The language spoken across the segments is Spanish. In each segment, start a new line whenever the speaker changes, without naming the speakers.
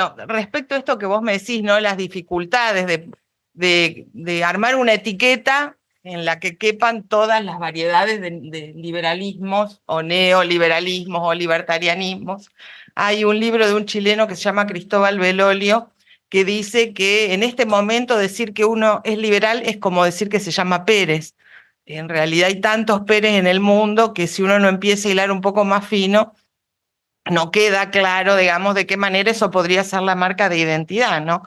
bueno, respecto a esto que vos me decís, ¿no? Las dificultades de armar una etiqueta en la que quepan todas las variedades de liberalismos o neoliberalismos o libertarianismos. Hay un libro de un chileno que se llama Cristóbal Belolio, que dice que en este momento decir que uno es liberal es como decir que se llama Pérez. En realidad hay tantos Pérez en el mundo que si uno no empieza a hilar un poco más fino, no queda claro, digamos, de qué manera eso podría ser la marca de identidad, ¿no?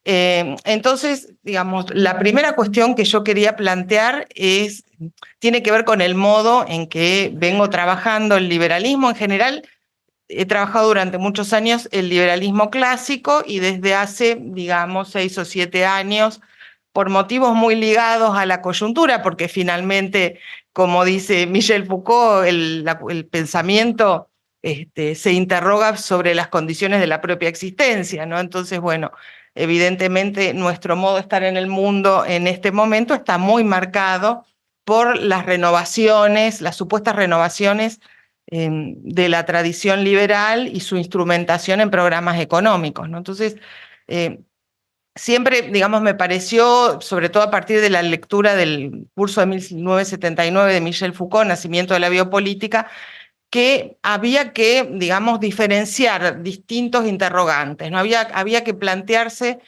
Entonces, digamos, la primera cuestión que yo quería plantear tiene que ver con el modo en que vengo trabajando el liberalismo en general. He trabajado durante muchos años el liberalismo clásico y desde hace, digamos, 6 o 7 años, por motivos muy ligados a la coyuntura, porque finalmente, como dice Michel Foucault, el pensamiento se interroga sobre las condiciones de la propia existencia, ¿no? Entonces, bueno, evidentemente nuestro modo de estar en el mundo en este momento está muy marcado por las renovaciones, las supuestas renovaciones de la tradición liberal y su instrumentación en programas económicos, ¿no? Entonces, siempre, digamos, me pareció, sobre todo a partir de la lectura del curso de 1979 de Michel Foucault, Nacimiento de la Biopolítica, que había que, digamos, diferenciar distintos interrogantes, ¿no? Había que plantearse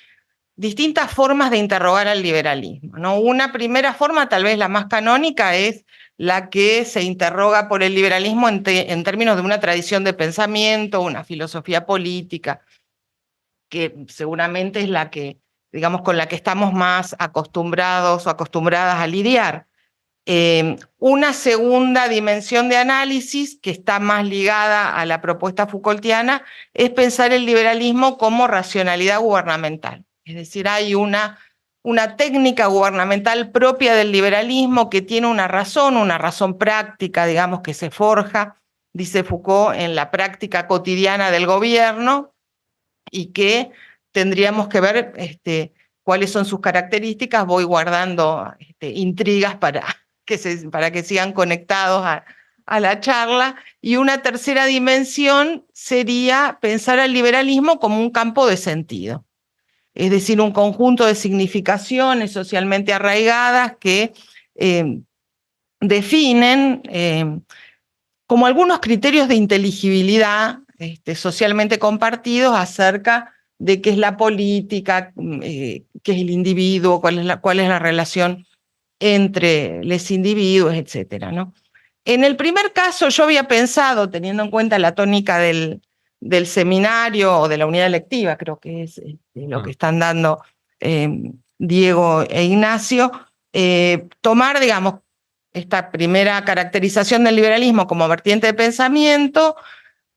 distintas formas de interrogar al liberalismo, ¿no? Una primera forma, tal vez la más canónica, es la que se interroga por el liberalismo en términos de una tradición de pensamiento, una filosofía política, que seguramente es la que, digamos, con la que estamos más acostumbrados o acostumbradas a lidiar. Una segunda dimensión de análisis que está más ligada a la propuesta Foucaultiana es pensar el liberalismo como racionalidad gubernamental. Es decir, hay una técnica gubernamental propia del liberalismo que tiene una razón práctica, digamos, que se forja, dice Foucault, en la práctica cotidiana del gobierno y que tendríamos que ver cuáles son sus características. Voy guardando intrigas para que sigan conectados a la charla. Y una tercera dimensión sería pensar al liberalismo como un campo de sentido, es decir, un conjunto de significaciones socialmente arraigadas que definen como algunos criterios de inteligibilidad socialmente compartidos acerca de qué es la política, qué es el individuo, cuál es la relación entre los individuos, etcétera, ¿no? En el primer caso yo había pensado, teniendo en cuenta la tónica del seminario o de la unidad lectiva, creo que es lo que están dando Diego e Ignacio, tomar, digamos, esta primera caracterización del liberalismo como vertiente de pensamiento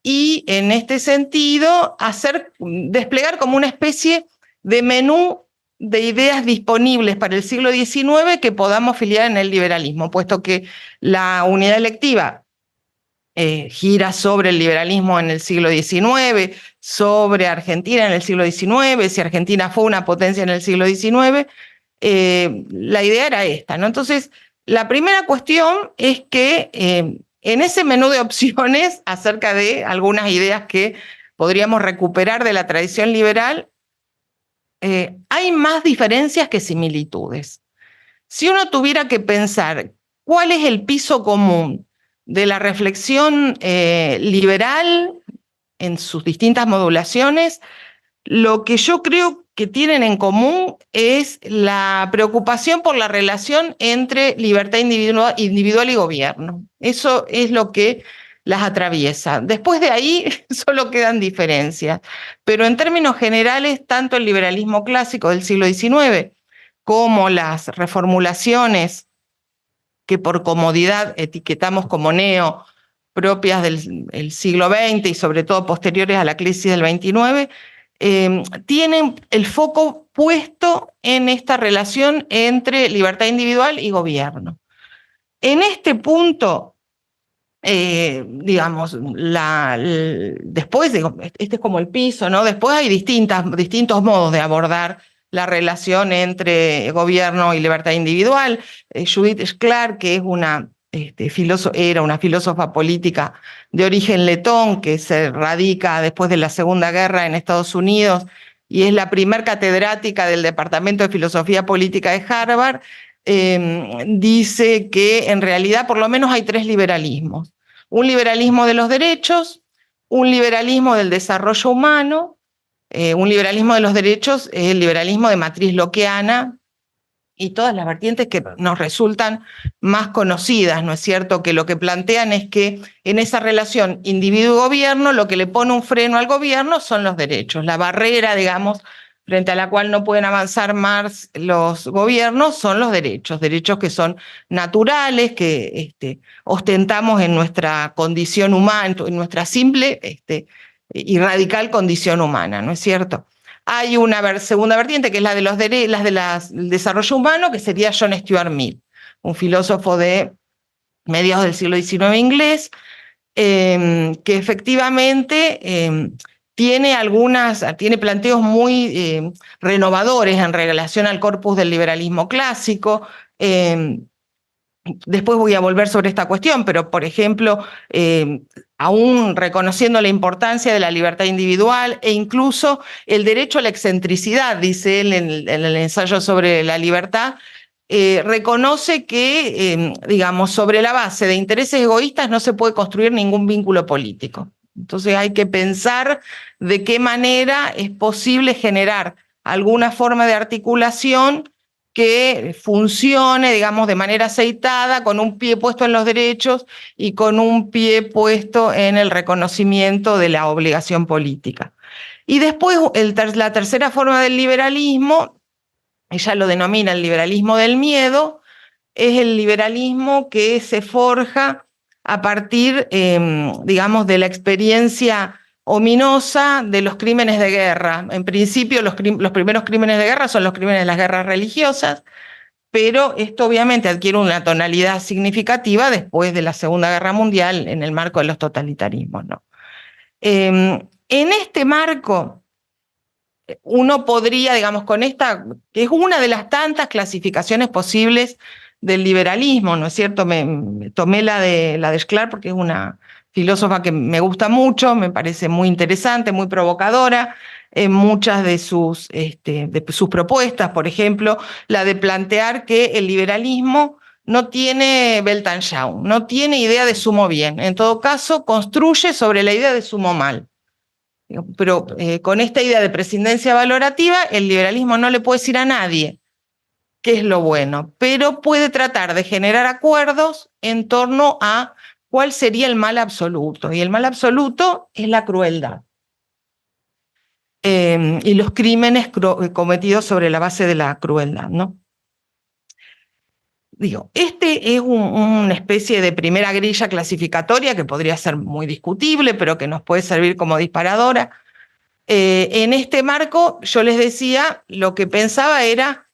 y en este sentido desplegar como una especie de menú de ideas disponibles para el siglo XIX que podamos filiar en el liberalismo, puesto que la unidad electiva gira sobre el liberalismo en el siglo XIX, sobre Argentina en el siglo XIX, si Argentina fue una potencia en el siglo XIX, la idea era esta, ¿no? Entonces, la primera cuestión es que en ese menú de opciones acerca de algunas ideas que podríamos recuperar de la tradición liberal, hay más diferencias que similitudes. Si uno tuviera que pensar cuál es el piso común de la reflexión liberal en sus distintas modulaciones, lo que yo creo que tienen en común es la preocupación por la relación entre libertad individual y gobierno. Eso es lo que las atraviesa. Después de ahí solo quedan diferencias. Pero en términos generales, tanto el liberalismo clásico del siglo XIX como las reformulaciones que por comodidad etiquetamos como neo, propias del siglo XX y sobre todo posteriores a la crisis del XXIX, tienen el foco puesto en esta relación entre libertad individual y gobierno. En este punto, digamos, después, este es como el piso, ¿no? Después hay distintos modos de abordar la relación entre gobierno y libertad individual. Judith Shklar, que es una era una filósofa política de origen letón que se radica después de la Segunda Guerra en Estados Unidos y es la primer catedrática del Departamento de Filosofía Política de Harvard, dice que en realidad por lo menos hay tres liberalismos. Un liberalismo de los derechos, un liberalismo del desarrollo humano, un liberalismo de los derechos es el liberalismo de matriz lockeana, y todas las vertientes que nos resultan más conocidas, ¿no es cierto? Que lo que plantean es que en esa relación individuo-gobierno, lo que le pone un freno al gobierno son los derechos. La barrera, digamos, frente a la cual no pueden avanzar más los gobiernos son los derechos que son naturales, que ostentamos en nuestra condición humana, en nuestra simple y radical condición humana, ¿no es cierto? Hay una segunda vertiente que es la de del desarrollo humano, que sería John Stuart Mill, un filósofo de mediados del siglo XIX inglés, que efectivamente tiene planteos muy renovadores en relación al corpus del liberalismo clásico. Después voy a volver sobre esta cuestión, pero por ejemplo, aún reconociendo la importancia de la libertad individual e incluso el derecho a la excentricidad, dice él en el ensayo sobre la libertad, reconoce que, digamos, sobre la base de intereses egoístas no se puede construir ningún vínculo político. Entonces hay que pensar de qué manera es posible generar alguna forma de articulación que funcione, digamos, de manera aceitada, con un pie puesto en los derechos y con un pie puesto en el reconocimiento de la obligación política. Y después la tercera forma del liberalismo, ella lo denomina el liberalismo del miedo, es el liberalismo que se forja a partir, digamos, de la experiencia ominosa de los crímenes de guerra. En principio, los primeros crímenes de guerra son los crímenes de las guerras religiosas, pero esto obviamente adquiere una tonalidad significativa después de la Segunda Guerra Mundial en el marco de los totalitarismos, ¿no? En este marco, uno podría, digamos, con esta, que es una de las tantas clasificaciones posibles del liberalismo, ¿no es cierto? Me tomé la de Sklar porque es una filósofa que me gusta mucho, me parece muy interesante, muy provocadora en muchas de sus propuestas, por ejemplo, la de plantear que el liberalismo no tiene Weltanschauung, no tiene idea de sumo bien, en todo caso construye sobre la idea de sumo mal. Pero con esta idea de prescindencia valorativa, el liberalismo no le puede decir a nadie qué es lo bueno, pero puede tratar de generar acuerdos en torno a cuál sería el mal absoluto. Y el mal absoluto es la crueldad. Y los crímenes cometidos sobre la base de la crueldad, ¿no? Digo, este es una especie de primera grilla clasificatoria que podría ser muy discutible, pero que nos puede servir como disparadora. En este marco, yo les decía, lo que pensaba era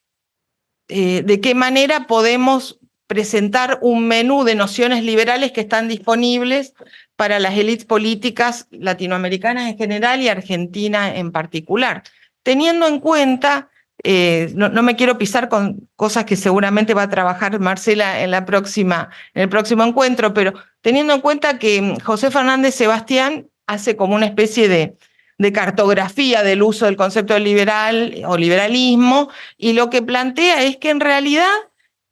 de qué manera podemos presentar un menú de nociones liberales que están disponibles para las élites políticas latinoamericanas en general y Argentina en particular, teniendo en cuenta, no me quiero pisar con cosas que seguramente va a trabajar Marcela en el próximo encuentro, pero teniendo en cuenta que José Fernández Sebastián hace como una especie de cartografía del uso del concepto de liberal o liberalismo, y lo que plantea es que en realidad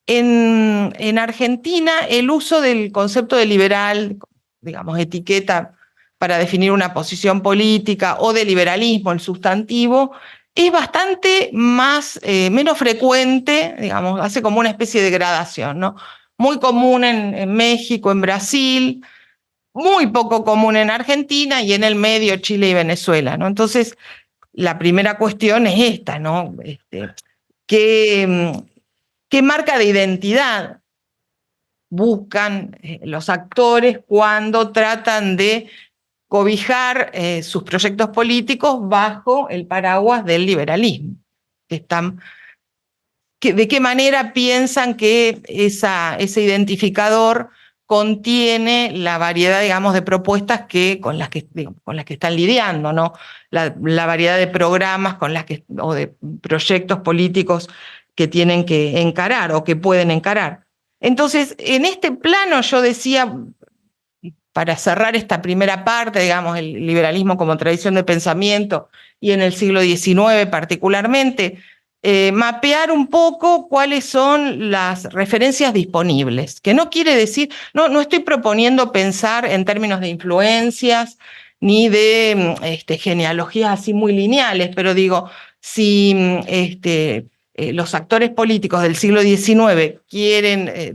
en Argentina el uso del concepto de liberal, digamos, etiqueta para definir una posición política, o de liberalismo, el sustantivo, es bastante menos frecuente, digamos, hace como una especie de gradación, ¿no? Muy común en México, en Brasil, muy poco común en Argentina y en el medio Chile y Venezuela, ¿no? Entonces, la primera cuestión es esta, ¿no? ¿Qué marca de identidad buscan los actores cuando tratan de cobijar sus proyectos políticos bajo el paraguas del liberalismo? ¿De qué manera piensan que ese identificador contiene la variedad, digamos, de propuestas con las que están lidiando, ¿no? La variedad de programas o de proyectos políticos que tienen que encarar o que pueden encarar? Entonces, en este plano yo decía, para cerrar esta primera parte, digamos, el liberalismo como tradición de pensamiento y en el siglo XIX particularmente, mapear un poco cuáles son las referencias disponibles, que no quiere decir, no estoy proponiendo pensar en términos de influencias ni de genealogías así muy lineales, pero digo, si los actores políticos del siglo XIX quieren,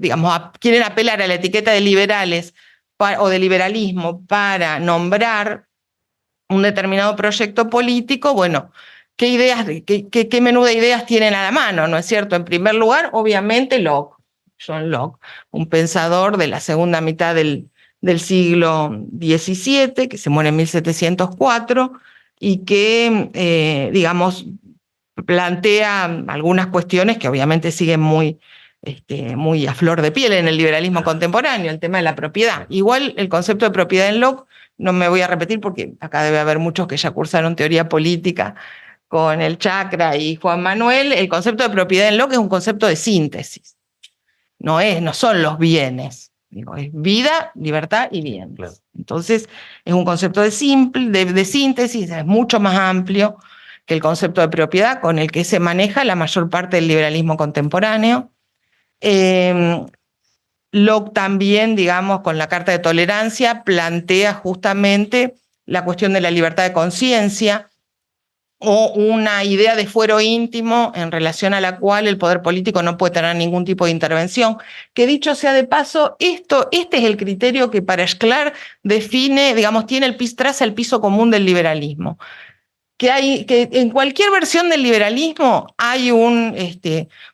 quieren apelar a la etiqueta de liberales o de liberalismo para nombrar un determinado proyecto político, bueno, ¿qué ideas, qué menú de ideas tienen a la mano, no es cierto? En primer lugar, obviamente Locke, John Locke, un pensador de la segunda mitad del siglo XVII, que se muere en 1704, y que, digamos, plantea algunas cuestiones que obviamente siguen muy a flor de piel en el liberalismo contemporáneo, el tema de la propiedad. Igual el concepto de propiedad en Locke, no me voy a repetir porque acá debe haber muchos que ya cursaron teoría política con el Chakra y Juan Manuel, el concepto de propiedad en Locke es un concepto de síntesis, no son los bienes, es vida, libertad y bienes. Claro. Entonces es un concepto de síntesis, es mucho más amplio que el concepto de propiedad con el que se maneja la mayor parte del liberalismo contemporáneo. Locke también, digamos, con la Carta de Tolerancia, plantea justamente la cuestión de la libertad de conciencia o una idea de fuero íntimo en relación a la cual el poder político no puede tener ningún tipo de intervención, que dicho sea de paso, este es el criterio que para Shklar define, digamos, traza el piso común del liberalismo. Que en cualquier versión del liberalismo hay un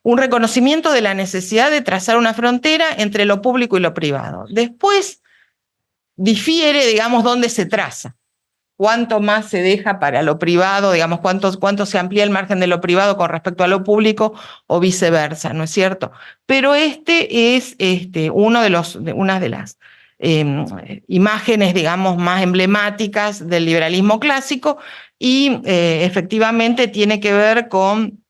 reconocimiento de la necesidad de trazar una frontera entre lo público y lo privado. Después difiere, digamos, dónde se traza. Cuánto más se deja para lo privado, digamos, cuánto se amplía el margen de lo privado con respecto a lo público o viceversa, ¿no es cierto? Pero este es una de las imágenes, digamos, más emblemáticas del liberalismo clásico y efectivamente tiene que ver con,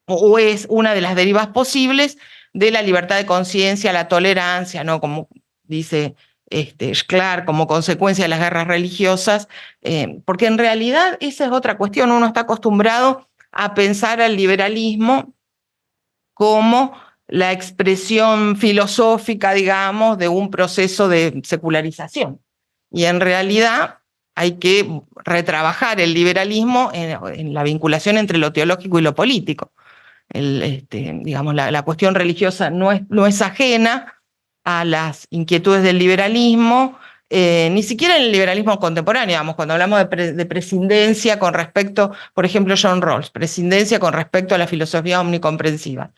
o es una de las derivas posibles de la libertad de conciencia, la tolerancia, ¿no? Como dice Shklar, como consecuencia de las guerras religiosas, porque en realidad esa es otra cuestión, uno está acostumbrado a pensar al liberalismo como la expresión filosófica, digamos, de un proceso de secularización. Y en realidad hay que retrabajar el liberalismo en la vinculación entre lo teológico y lo político. Digamos, la cuestión religiosa no es ajena a las inquietudes del liberalismo, ni siquiera en el liberalismo contemporáneo, digamos, cuando hablamos de prescindencia con respecto, por ejemplo, John Rawls, prescindencia con respecto a la filosofía omnicomprensiva.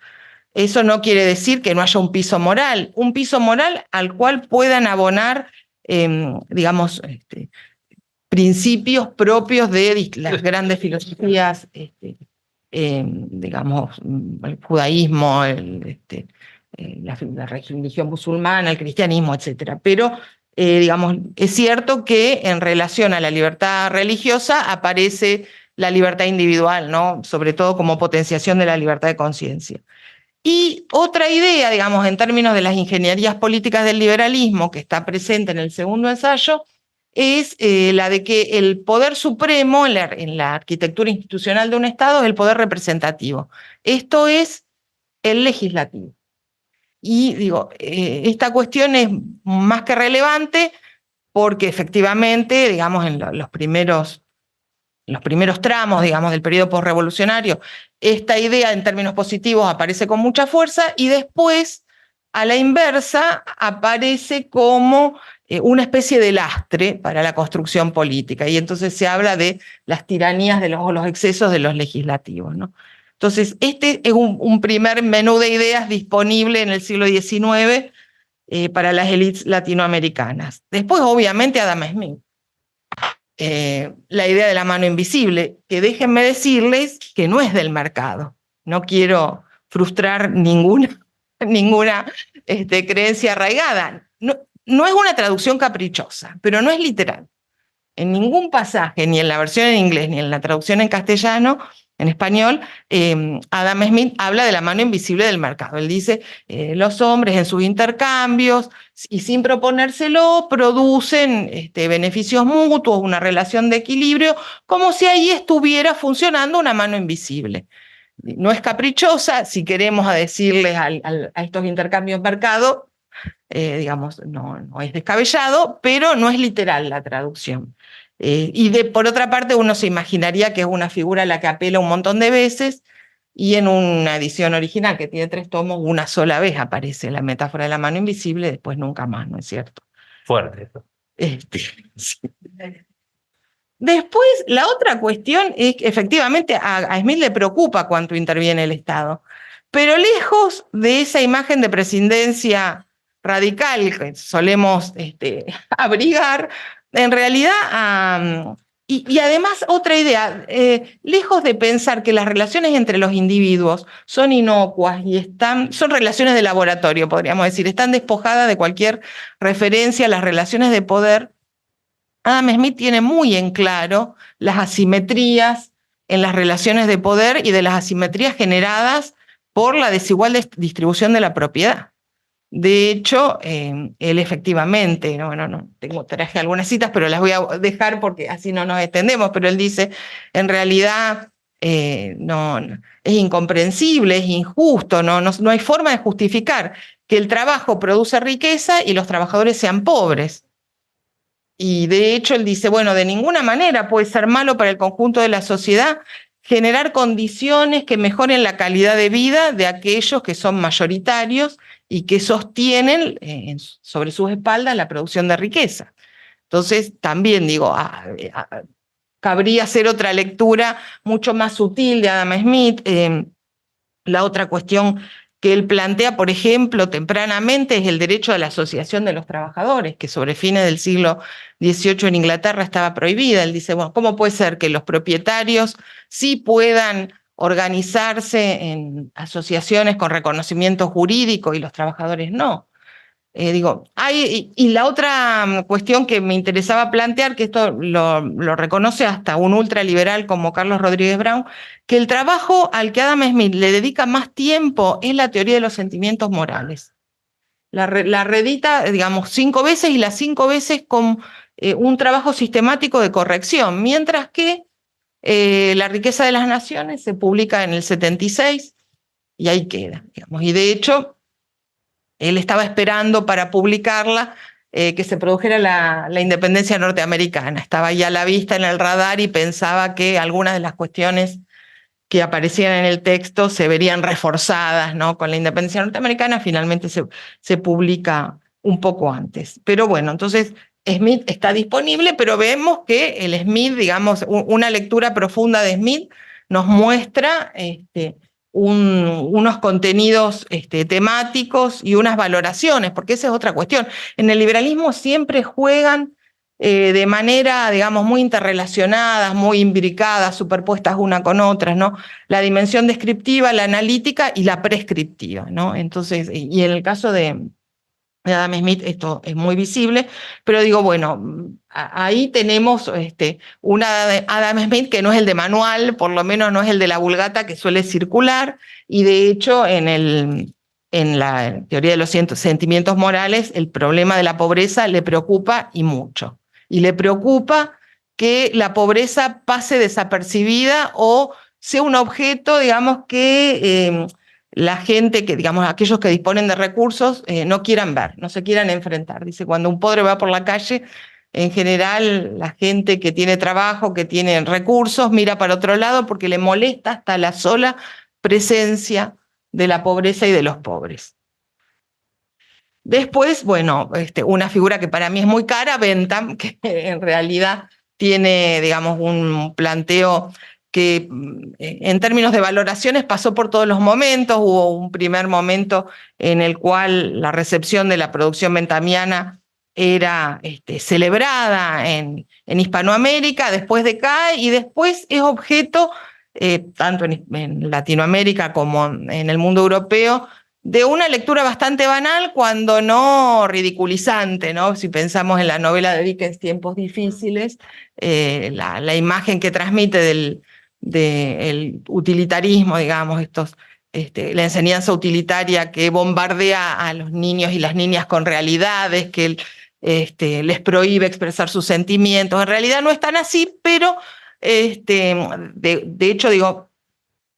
Eso no quiere decir que no haya un piso moral al cual puedan abonar, digamos, principios propios de las grandes filosofías, digamos, el judaísmo, la religión musulmana, el cristianismo, etc. Pero, digamos, es cierto que en relación a la libertad religiosa aparece la libertad individual, ¿no? Sobre todo como potenciación de la libertad de conciencia. Y otra idea, digamos, en términos de las ingenierías políticas del liberalismo, que está presente en el segundo ensayo, es la de que el poder supremo en la arquitectura institucional de un Estado es el poder representativo. Esto es el legislativo. Y digo, esta cuestión es más que relevante porque efectivamente, digamos, en los primeros tramos, digamos, del periodo posrevolucionario, esta idea en términos positivos aparece con mucha fuerza y después, a la inversa, aparece como una especie de lastre para la construcción política. Y entonces se habla de las tiranías de los excesos de los legislativos, ¿no? Entonces, este es un primer menú de ideas disponible en el siglo XIX para las élites latinoamericanas. Después, obviamente, Adam Smith. La idea de la mano invisible, que déjenme decirles que no es del mercado. No quiero frustrar ninguna creencia arraigada. No es una traducción caprichosa, pero no es literal. En ningún pasaje, ni en la versión en inglés, ni en la traducción en castellano, en español, Adam Smith habla de la mano invisible del mercado. Él dice, los hombres en sus intercambios y sin proponérselo producen beneficios mutuos, una relación de equilibrio, como si ahí estuviera funcionando una mano invisible. No es caprichosa, si queremos decirles a estos intercambios mercado, digamos, no es descabellado, pero no es literal la traducción. Por otra parte, uno se imaginaría que es una figura a la que apela un montón de veces, y en una edición original que tiene 3 tomos, una sola vez aparece la metáfora de la mano invisible, después nunca más, ¿no es cierto?
Fuerte esto.
Sí. Después, la otra cuestión es que efectivamente a Smith le preocupa cuánto interviene el Estado, pero lejos de esa imagen de presidencia radical que solemos abrigar, en realidad, y además otra idea, lejos de pensar que las relaciones entre los individuos son inocuas y son relaciones de laboratorio, podríamos decir, están despojadas de cualquier referencia a las relaciones de poder, Adam Smith tiene muy en claro las asimetrías en las relaciones de poder y de las asimetrías generadas por la desigual distribución de la propiedad. De hecho, él efectivamente, traje algunas citas, pero las voy a dejar porque así no nos extendemos, pero él dice, en realidad, es incomprensible, es injusto, no hay forma de justificar que el trabajo produce riqueza y los trabajadores sean pobres. Y de hecho él dice, bueno, de ninguna manera puede ser malo para el conjunto de la sociedad generar condiciones que mejoren la calidad de vida de aquellos que son mayoritarios y que sostienen sobre sus espaldas la producción de riqueza. Entonces, también digo, cabría hacer otra lectura mucho más sutil de Adam Smith. La otra cuestión que él plantea, por ejemplo, tempranamente, es el derecho a la asociación de los trabajadores, que sobre fines del siglo XVIII en Inglaterra estaba prohibida. Él dice, bueno, ¿cómo puede ser que los propietarios sí puedan organizarse en asociaciones con reconocimiento jurídico y los trabajadores no? Y la otra cuestión que me interesaba plantear, que esto lo reconoce hasta un ultraliberal como Carlos Rodríguez Brown, que el trabajo al que Adam Smith le dedica más tiempo es la teoría de los sentimientos morales. La reedita, digamos, 5 veces y las 5 veces con un trabajo sistemático de corrección, mientras que La riqueza de las naciones se publica en el 76 y ahí queda, digamos. Y de hecho, él estaba esperando para publicarla que se produjera la independencia norteamericana. Estaba ya a la vista en el radar y pensaba que algunas de las cuestiones que aparecían en el texto se verían reforzadas, ¿no? Con la independencia norteamericana. Finalmente se publica un poco antes. Pero bueno, entonces Smith está disponible, pero vemos que el Smith, digamos, una lectura profunda de Smith nos muestra unos contenidos temáticos y unas valoraciones, porque esa es otra cuestión. En el liberalismo siempre juegan de manera, digamos, muy interrelacionadas, muy imbricadas, superpuestas una con otras, ¿no? La dimensión descriptiva, la analítica y la prescriptiva, ¿no? Entonces, y en el caso de Adam Smith esto es muy visible, pero digo, bueno, ahí tenemos una de Adam Smith que no es el de manual, por lo menos no es el de la Vulgata que suele circular, y de hecho en la teoría de los sentimientos morales el problema de la pobreza le preocupa y mucho. Y le preocupa que la pobreza pase desapercibida o sea un objeto, digamos, que la gente, digamos, aquellos que disponen de recursos, no quieran ver, no se quieran enfrentar. Dice, cuando un pobre va por la calle, en general la gente que tiene trabajo, que tiene recursos, mira para otro lado porque le molesta hasta la sola presencia de la pobreza y de los pobres. Después, bueno, una figura que para mí es muy cara, Bentham, que en realidad tiene, digamos, un planteo que en términos de valoraciones pasó por todos los momentos. Hubo un primer momento en el cual la recepción de la producción benthamiana era celebrada en Hispanoamérica, después decae y después es objeto, tanto en Latinoamérica como en el mundo europeo, de una lectura bastante banal, cuando no ridiculizante, ¿no? Si pensamos en la novela de Dickens, Tiempos difíciles, la imagen que transmite el utilitarismo, digamos, la enseñanza utilitaria que bombardea a los niños y las niñas con realidades, que les prohíbe expresar sus sentimientos. En realidad no es tan así, pero de hecho, digo,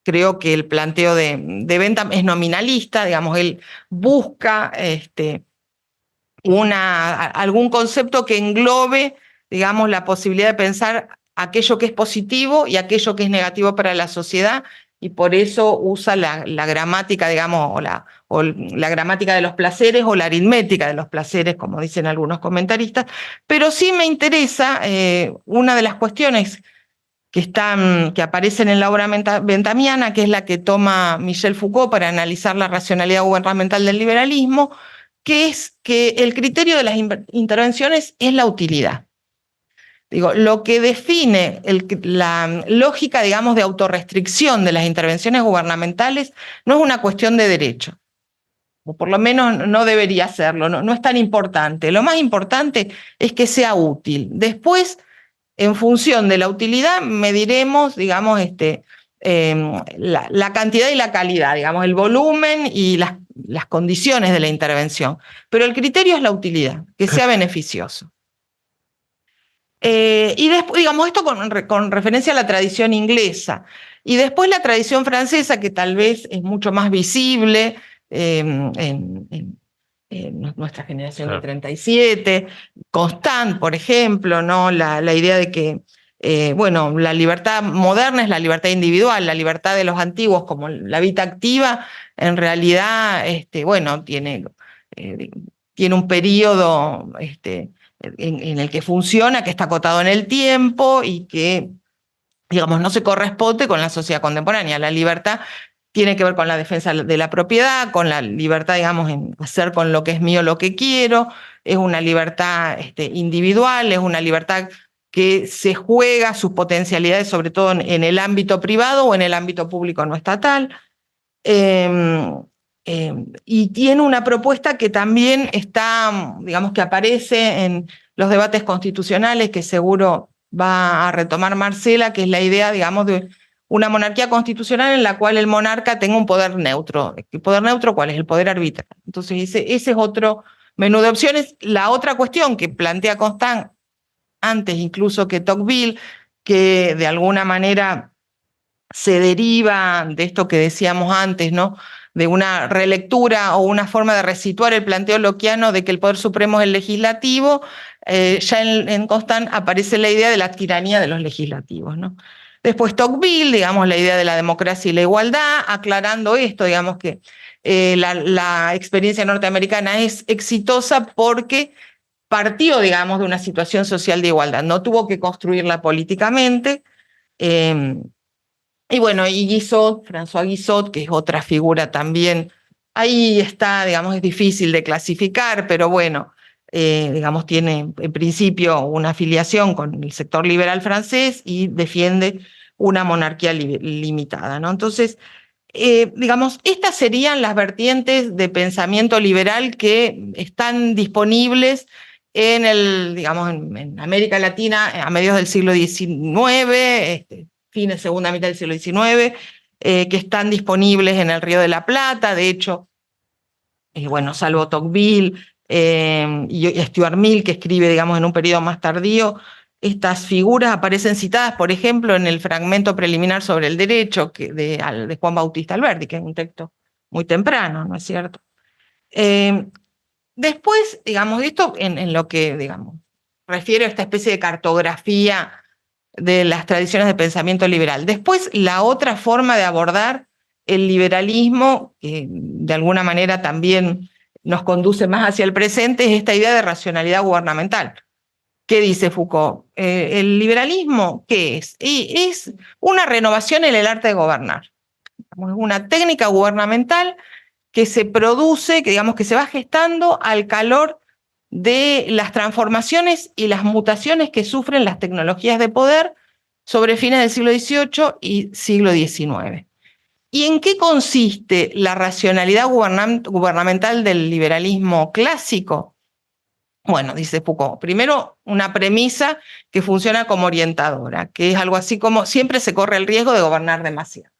creo que el planteo de Bentham es nominalista, digamos, él busca algún concepto que englobe, digamos, la posibilidad de pensar aquello que es positivo y aquello que es negativo para la sociedad, y por eso usa la gramática, digamos, o la gramática de los placeres o la aritmética de los placeres, como dicen algunos comentaristas. Pero sí me interesa una de las cuestiones que aparecen en la obra benthamiana, que es la que toma Michel Foucault para analizar la racionalidad gubernamental del liberalismo, que es que el criterio de las intervenciones es la utilidad. Digo, lo que define la lógica, digamos, de autorrestricción de las intervenciones gubernamentales no es una cuestión de derecho, o por lo menos no debería serlo, no es tan importante. Lo más importante es que sea útil. Después, en función de la utilidad, mediremos, digamos, la cantidad y la calidad, digamos, el volumen y las condiciones de la intervención. Pero el criterio es la utilidad, que sea beneficioso. Y después, digamos, esto con referencia a la tradición inglesa. Y después la tradición francesa, que tal vez es mucho más visible en nuestra generación de 37, Constant, por ejemplo, ¿no? La idea de que, bueno, la libertad moderna es la libertad individual, la libertad de los antiguos, como la vida activa, en realidad, bueno, tiene un periodo en el que funciona, que está acotado en el tiempo y que, digamos, no se corresponde con la sociedad contemporánea. La libertad tiene que ver con la defensa de la propiedad, con la libertad, digamos, en hacer con lo que es mío lo que quiero, es una libertad individual, es una libertad que se juega sus potencialidades, sobre todo en el ámbito privado o en el ámbito público no estatal. Y tiene una propuesta que también está, digamos, que aparece en los debates constitucionales, que seguro va a retomar Marcela, que es la idea, digamos, de una monarquía constitucional en la cual el monarca tenga un poder neutro. ¿El poder neutro cuál es? El poder arbitral. Entonces ese es otro menú de opciones. La otra cuestión que plantea Constant, antes incluso que Tocqueville, que de alguna manera se deriva de esto que decíamos antes, ¿no? De una relectura o una forma de resituar el planteo lockeano de que el poder supremo es el legislativo, ya en Constant aparece la idea de la tiranía de los legislativos, ¿no? Después Tocqueville, digamos, la idea de la democracia y la igualdad, aclarando esto, digamos que la experiencia norteamericana es exitosa porque partió, digamos, de una situación social de igualdad, no tuvo que construirla políticamente. Y bueno, y Guizot, François Guizot, que es otra figura también, ahí está, digamos, es difícil de clasificar, pero bueno, digamos, tiene en principio una afiliación con el sector liberal francés y defiende una monarquía limitada, ¿no? Entonces, digamos, estas serían las vertientes de pensamiento liberal que están disponibles digamos, en América Latina a mediados del siglo XIX, fines, segunda mitad del siglo XIX, que están disponibles en el Río de la Plata. De hecho, bueno, salvo Tocqueville y Stuart Mill, que escribe, digamos, en un periodo más tardío, estas figuras aparecen citadas, por ejemplo, en el fragmento preliminar sobre el derecho de Juan Bautista Alberdi, que es un texto muy temprano, ¿no es cierto? Después, digamos, esto en lo que, digamos, refiere a esta especie de cartografía de las tradiciones de pensamiento liberal. Después, la otra forma de abordar el liberalismo, que de alguna manera también nos conduce más hacia el presente, es esta idea de racionalidad gubernamental. ¿Qué dice Foucault? ¿El liberalismo qué es? Y es una renovación en el arte de gobernar. Es una técnica gubernamental que se produce, que digamos que se va gestando al calor de las transformaciones y las mutaciones que sufren las tecnologías de poder sobre fines del siglo XVIII y siglo XIX. ¿Y en qué consiste la racionalidad gubernamental del liberalismo clásico? Bueno, dice Foucault, primero una premisa que funciona como orientadora, que es algo así como siempre se corre el riesgo de gobernar demasiado.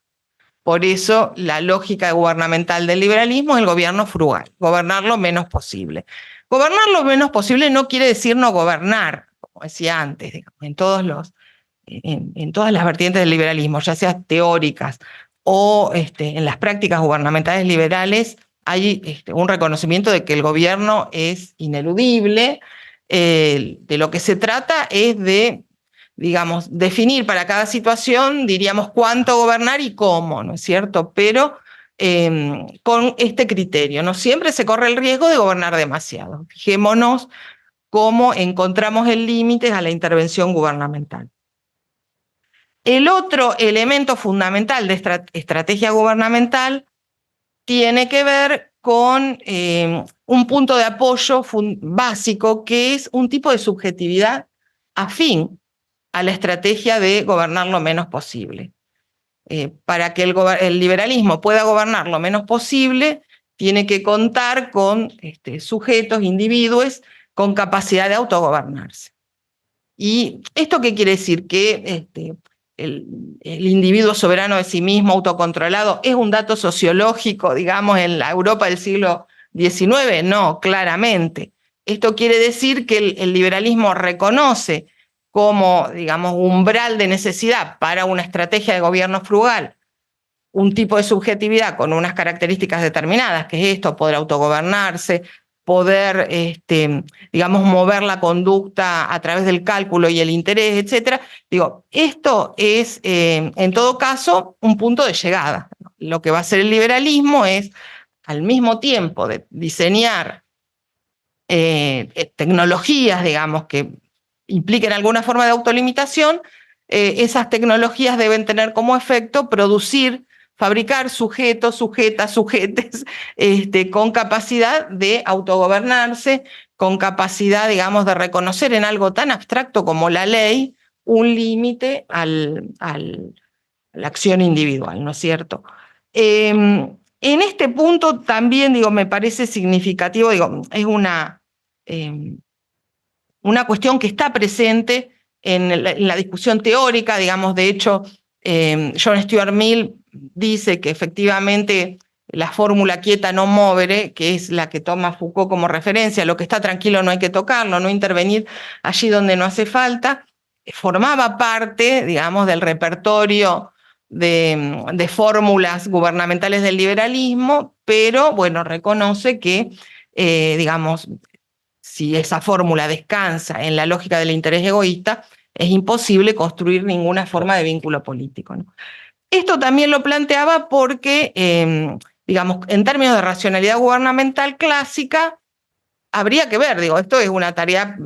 Por eso la lógica gubernamental del liberalismo es el gobierno frugal, gobernar lo menos posible. Gobernar lo menos posible no quiere decir no gobernar, como decía antes, digamos, en todas las vertientes del liberalismo, ya sea teóricas o en las prácticas gubernamentales liberales, hay un reconocimiento de que el gobierno es ineludible. De lo que se trata es de, digamos, definir para cada situación, diríamos, cuánto gobernar y cómo, ¿no es cierto? Pero con este criterio, no siempre se corre el riesgo de gobernar demasiado. Fijémonos cómo encontramos el límite a la intervención gubernamental. El otro elemento fundamental de estrategia gubernamental tiene que ver con un punto de apoyo básico, que es un tipo de subjetividad afín a la estrategia de gobernar lo menos posible. Para que el liberalismo pueda gobernar lo menos posible, tiene que contar con sujetos, individuos, con capacidad de autogobernarse. ¿Y esto qué quiere decir? Que el individuo soberano de sí mismo, autocontrolado, ¿es un dato sociológico, digamos, en la Europa del siglo XIX? No, claramente. Esto quiere decir que el liberalismo reconoce como, digamos, umbral de necesidad para una estrategia de gobierno frugal un tipo de subjetividad con unas características determinadas, que es esto, poder autogobernarse, poder, digamos, mover la conducta a través del cálculo y el interés, etcétera. Digo, esto es, en todo caso, un punto de llegada. Lo que va a hacer el liberalismo es, al mismo tiempo de diseñar tecnologías, digamos, que impliquen alguna forma de autolimitación, esas tecnologías deben tener como efecto producir, fabricar sujetos, sujetas, sujetes, con capacidad de autogobernarse, con capacidad, digamos, de reconocer en algo tan abstracto como la ley un límite a la acción individual, ¿no es cierto? En este punto también, digo, me parece significativo, digo, es una cuestión que está presente en la discusión teórica, digamos, de hecho, John Stuart Mill dice que efectivamente la fórmula quieta non movere, que es la que toma Foucault como referencia, lo que está tranquilo no hay que tocarlo, no intervenir allí donde no hace falta, formaba parte, digamos, del repertorio de fórmulas gubernamentales del liberalismo, pero, bueno, reconoce que, digamos, si esa fórmula descansa en la lógica del interés egoísta, es imposible construir ninguna forma de vínculo político, ¿no? Esto también lo planteaba porque, digamos, en términos de racionalidad gubernamental clásica, habría que ver, digo, esto es una tarea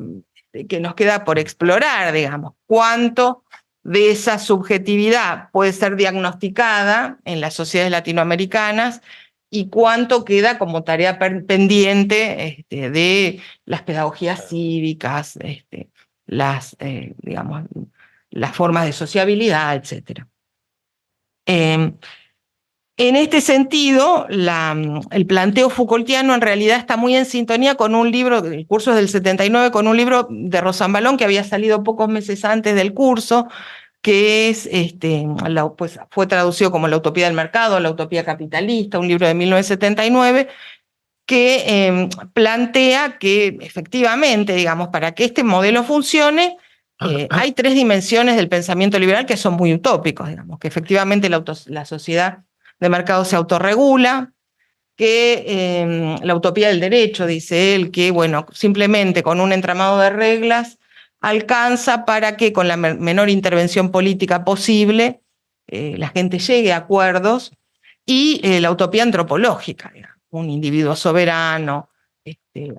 que nos queda por explorar, digamos, cuánto de esa subjetividad puede ser diagnosticada en las sociedades latinoamericanas y cuánto queda como tarea pendiente de las pedagogías cívicas, digamos, las formas de sociabilidad, etc. En este sentido, el planteo Foucaultiano en realidad está muy en sintonía con un libro, el curso es del 79, con un libro de Rosambalón que había salido pocos meses antes del curso, que es, pues, fue traducido como La utopía del mercado, La utopía capitalista, un libro de 1979, que plantea que efectivamente, digamos, para que este modelo funcione, hay tres dimensiones del pensamiento liberal que son muy utópicos, digamos, que efectivamente la sociedad de mercado se autorregula, que la utopía del derecho, dice él, que bueno, simplemente con un entramado de reglas alcanza para que con la menor intervención política posible la gente llegue a acuerdos, y la utopía antropológica, digamos, un individuo soberano,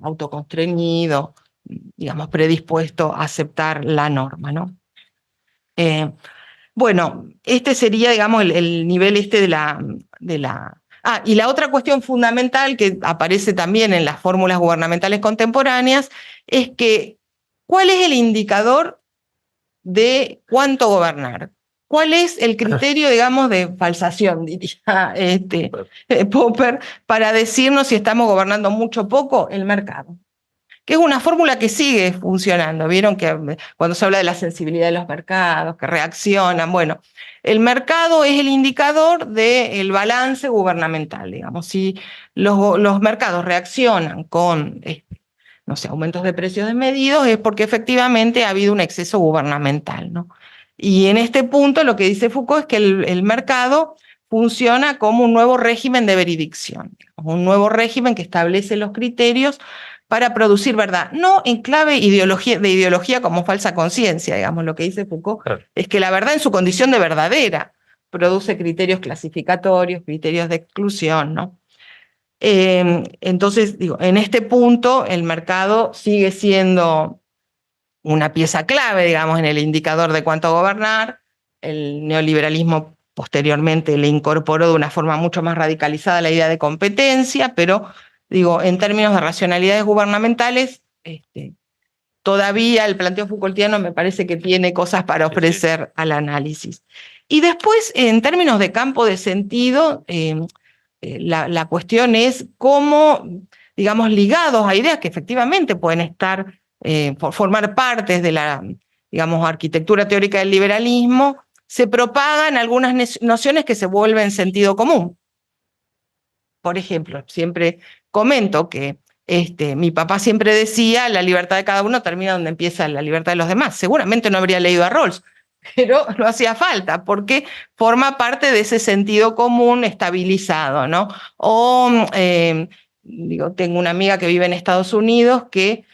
autoconstreñido, digamos, predispuesto a aceptar la norma, ¿no? Bueno, este sería, digamos, el nivel de la... Ah, y la otra cuestión fundamental que aparece también en las fórmulas gubernamentales contemporáneas es que, ¿cuál es el indicador de cuánto gobernar? ¿Cuál es el criterio, digamos, de falsación, diría Popper, para decirnos si estamos gobernando mucho o poco? El mercado. que es una fórmula que sigue funcionando. Vieron que cuando se habla de la sensibilidad de los mercados, que reaccionan, bueno, el mercado es el indicador del balance gubernamental, digamos. Si los mercados reaccionan con no sé, aumentos de precios desmedidos, es porque efectivamente ha habido un exceso gubernamental, ¿no? Y en este punto lo que dice Foucault es que el mercado funciona como un nuevo régimen de veredicción, un nuevo régimen que establece los criterios para producir verdad, no en clave de ideología como falsa conciencia, digamos, lo que dice Foucault,
Claro.
es que la verdad en su condición de verdadera produce criterios clasificatorios, criterios de exclusión, ¿no? Entonces, digo, en este punto el mercado sigue siendo una pieza clave, digamos, en el indicador de cuánto gobernar. El neoliberalismo posteriormente le incorporó de una forma mucho más radicalizada la idea de competencia, pero, digo, en términos de racionalidades gubernamentales, todavía el planteo Foucaultiano me parece que tiene cosas para ofrecer al análisis. Y después, en términos de campo de sentido, la cuestión es cómo, digamos, ligados a ideas que efectivamente pueden estar, formar partes de la, digamos, arquitectura teórica del liberalismo, se propagan algunas nociones que se vuelven sentido común. Por ejemplo, siempre comento que mi papá siempre decía, la libertad de cada uno termina donde empieza la libertad de los demás. Seguramente no habría leído a Rawls, pero no hacía falta, porque forma parte de ese sentido común estabilizado, ¿no? O, digo, tengo una amiga que vive en Estados Unidos que,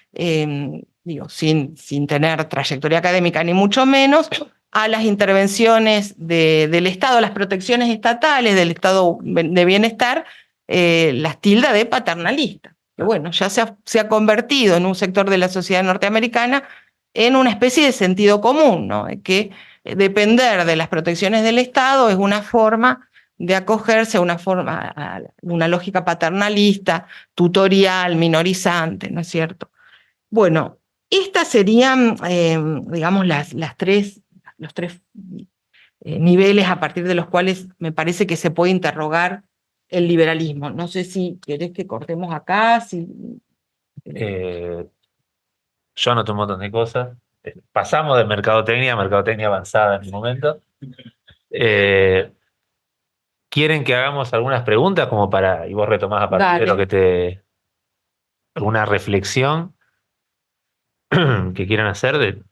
digo, sin tener trayectoria académica ni mucho menos, a las intervenciones del Estado, las protecciones estatales, del Estado de bienestar, las tilda de paternalista. Que bueno, ya se ha convertido en un sector de la sociedad norteamericana en una especie de sentido común, ¿no? Que depender de las protecciones del Estado es una forma de acogerse a una lógica paternalista, tutorial, minorizante, ¿no es cierto? Bueno, estas serían, digamos, los tres niveles a partir de los cuales me parece que se puede interrogar el liberalismo. No sé si querés que cortemos acá, si...
Yo anoto un montón de cosas. Pasamos de mercadotecnia a mercadotecnia avanzada en un momento. ¿Quieren que hagamos algunas preguntas como para, y vos retomás a partir de lo que alguna reflexión que quieran hacer de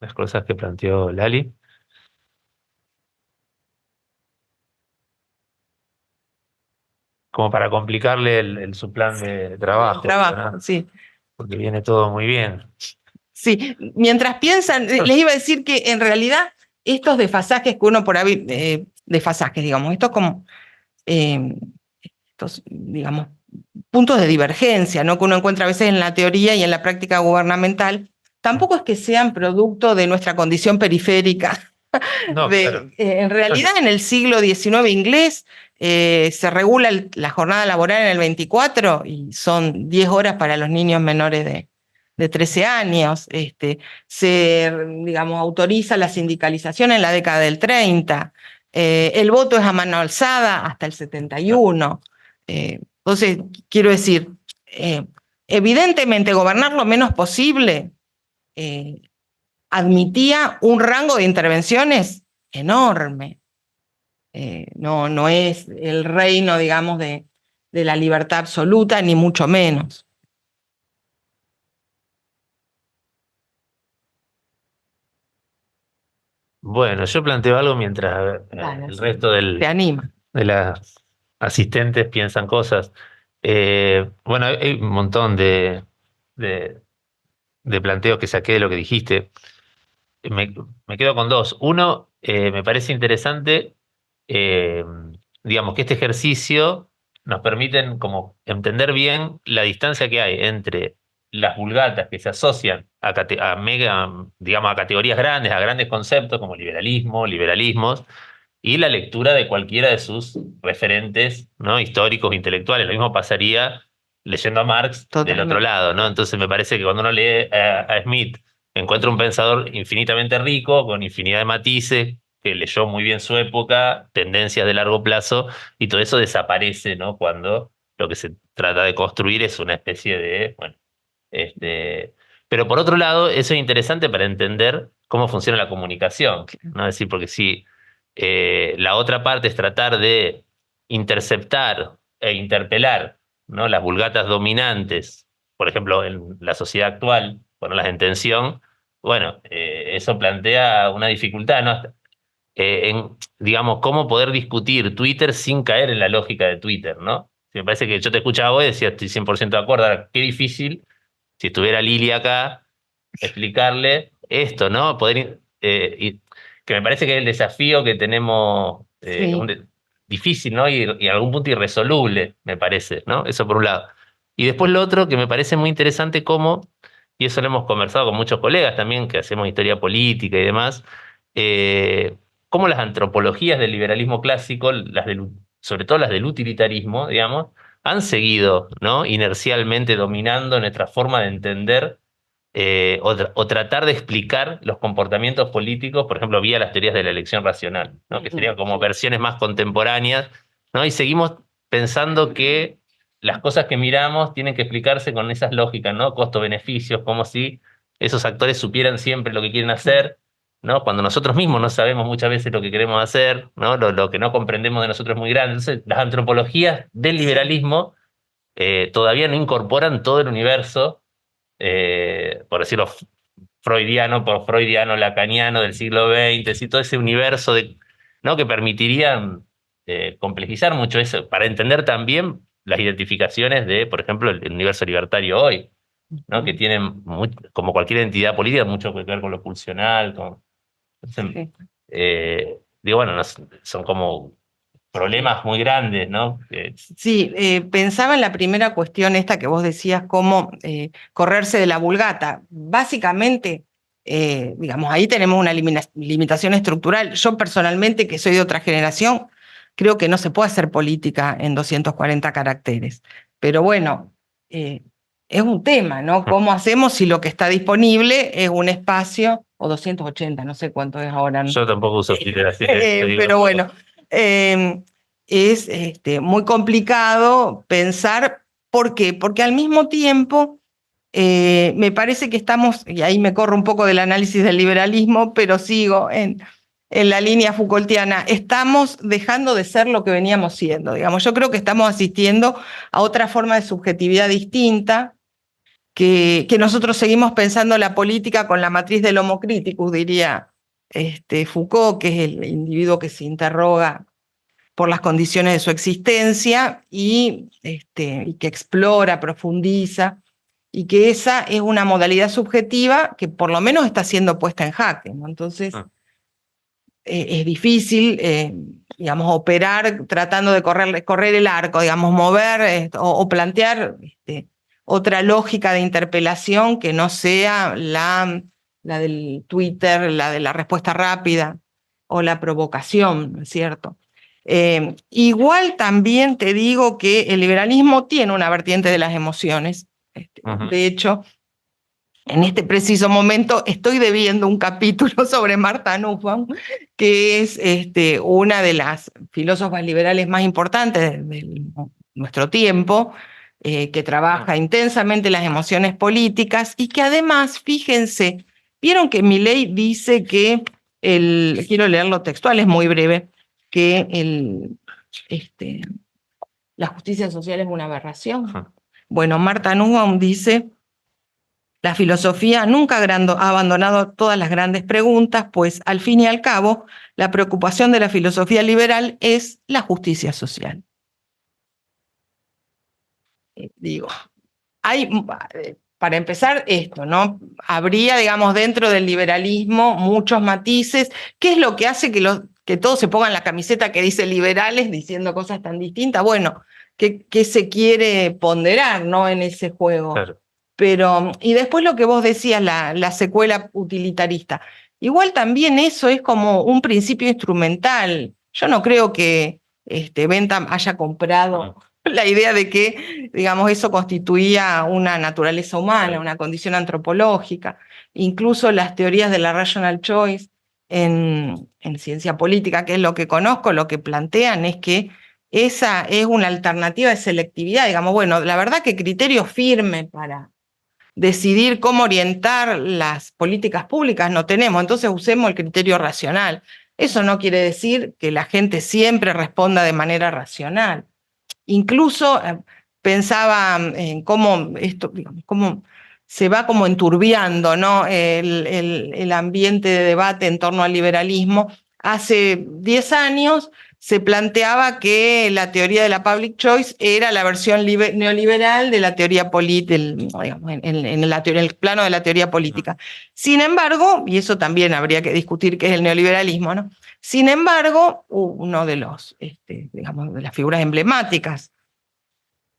las cosas que planteó Lali? Como para complicarle su plan de trabajo, ¿no?
Sí.
Porque viene todo muy bien.
Sí, mientras piensan, les iba a decir que en realidad estos desfasajes que uno por ahí, desfasajes, digamos, estos como, estos, digamos, puntos de divergencia, ¿no? Que uno encuentra a veces en la teoría y en la práctica gubernamental, tampoco es que sean producto de nuestra condición periférica.
No, claro.
En realidad, en el siglo XIX inglés se regula la jornada laboral en el 24 y son 10 horas para los niños menores de 13 años. Se, digamos, autoriza la sindicalización en la década del 30. El voto es a mano alzada hasta el 71. Entonces, quiero decir, evidentemente gobernar lo menos posible admitía un rango de intervenciones enorme. No es el reino, digamos, de la libertad absoluta, ni mucho menos.
Bueno, yo planteo algo mientras el resto
te anima.
de las asistentes piensan cosas. Bueno, hay un montón de planteos que saqué de lo que dijiste. Me quedo con dos. Uno, me parece interesante, eh, digamos, que este ejercicio nos permiten como entender bien la distancia que hay entre las vulgatas que se asocian a mega, digamos, a categorías grandes, a grandes conceptos como liberalismo, liberalismos, y la lectura de cualquiera de sus referentes, ¿no? Históricos, intelectuales. Lo mismo pasaría leyendo a Marx del otro lado, ¿no? Entonces me parece que cuando uno lee a Smith, encuentra un pensador infinitamente rico, con infinidad de matices, que leyó muy bien su época, tendencias de largo plazo, y todo eso desaparece, ¿no? Cuando lo que se trata de construir es una especie de, bueno, Pero por otro lado, eso es interesante para entender cómo funciona la comunicación, ¿no? Es decir, porque si la otra parte es tratar de interceptar e interpelar, ¿no?, las vulgatas dominantes, por ejemplo, en la sociedad actual, ponerlas en tensión, bueno, eso plantea una dificultad, ¿no? Digamos, cómo poder discutir Twitter sin caer en la lógica de Twitter, ¿no? Me parece que yo te escuchaba vos y decía, estoy 100% de acuerdo. Ahora, qué difícil, si estuviera Lili acá, explicarle esto, ¿no? Que me parece que es el desafío que tenemos,
Sí.
difícil, ¿no? Y en algún punto irresoluble, me parece, ¿no? Eso por un lado. Y después lo otro que me parece muy interesante cómo, y eso lo hemos conversado con muchos colegas también que hacemos historia política y demás, eh, cómo las antropologías del liberalismo clásico, sobre todo las del utilitarismo, digamos, han seguido, ¿no?, inercialmente dominando nuestra forma de entender, o tratar de explicar los comportamientos políticos, por ejemplo, vía las teorías de la elección racional, ¿no?, que serían como versiones más contemporáneas, ¿no? Y seguimos pensando que las cosas que miramos tienen que explicarse con esas lógicas, ¿no? Costo-beneficios, como si esos actores supieran siempre lo que quieren hacer, ¿no? Cuando nosotros mismos no sabemos muchas veces lo que queremos hacer, ¿no? Lo que no comprendemos de nosotros es muy grande. Entonces, las antropologías del liberalismo todavía no incorporan todo el universo, por decirlo freudiano, por freudiano, lacaniano del siglo XX, y todo ese universo ¿no?, que permitirían complejizar mucho eso, para entender también las identificaciones de, por ejemplo, el universo libertario hoy, ¿no?, que tienen, como cualquier entidad política, mucho que ver con lo pulsional, entonces, digo, bueno, son como problemas muy grandes, ¿no?
Sí, pensaba en la primera cuestión esta que vos decías, cómo correrse de la vulgata. Básicamente, digamos, ahí tenemos una limitación estructural. Yo personalmente, que soy de otra generación, creo que no se puede hacer política en 240 caracteres. Pero bueno, es un tema, ¿no? ¿Cómo hacemos si lo que está disponible es un espacio, o 280, no sé cuánto es ahora, ¿no?
Yo tampoco uso Twitter, así
pero bueno, es muy complicado pensar. ¿Por qué? Porque al mismo tiempo me parece que estamos, y ahí me corro un poco del análisis del liberalismo, pero sigo en la línea Foucaultiana, estamos dejando de ser lo que veníamos siendo. Digamos, yo creo que estamos asistiendo a otra forma de subjetividad distinta, que nosotros seguimos pensando la política con la matriz del homo criticus, diría Foucault, que es el individuo que se interroga por las condiciones de su existencia y que explora, profundiza, y que esa es una modalidad subjetiva que por lo menos está siendo puesta en jaque, ¿no? Entonces, es difícil, digamos, operar tratando de correr el arco, digamos, mover o plantear otra lógica de interpelación que no sea la del Twitter, la de la respuesta rápida o la provocación, ¿no es cierto? Igual también te digo que el liberalismo tiene una vertiente de las emociones. De hecho, en este preciso momento estoy debiendo un capítulo sobre Martha Nussbaum, que es una de las filósofas liberales más importantes de nuestro tiempo, que trabaja intensamente las emociones políticas y que además, fíjense, vieron que Milei dice que, quiero leerlo textual, es muy breve, que la justicia social es una aberración. Bueno, Martha Nussbaum dice: la filosofía nunca ha abandonado todas las grandes preguntas, pues al fin y al cabo, la preocupación de la filosofía liberal es la justicia social. Digo, hay, para empezar esto, ¿no? Habría, digamos, dentro del liberalismo muchos matices. ¿Qué es lo que hace que todos se pongan la camiseta que dice liberales diciendo cosas tan distintas? Bueno, ¿qué se quiere ponderar, ¿no?, en ese juego?
Claro.
Pero, y después lo que vos decías, la secuela utilitarista. Igual también eso es como un principio instrumental. Yo no creo que Bentham haya comprado la idea de que, digamos, eso constituía una naturaleza humana, una condición antropológica. Incluso las teorías de la rational choice en ciencia política, que es lo que conozco, lo que plantean es que esa es una alternativa de selectividad. Digamos, bueno, la verdad que criterio firme decidir cómo orientar las políticas públicas no tenemos, entonces usemos el criterio racional. Eso no quiere decir que la gente siempre responda de manera racional. Incluso pensaba en cómo esto, digamos, cómo se va como enturbiando, ¿no? el ambiente de debate en torno al liberalismo. Hace 10 años se planteaba que la teoría de la public choice era la versión neoliberal de la teoría política, en el plano de la teoría política. Sin embargo, y eso también habría que discutir qué es el neoliberalismo, ¿no? Sin embargo, uno de los, digamos, de las figuras emblemáticas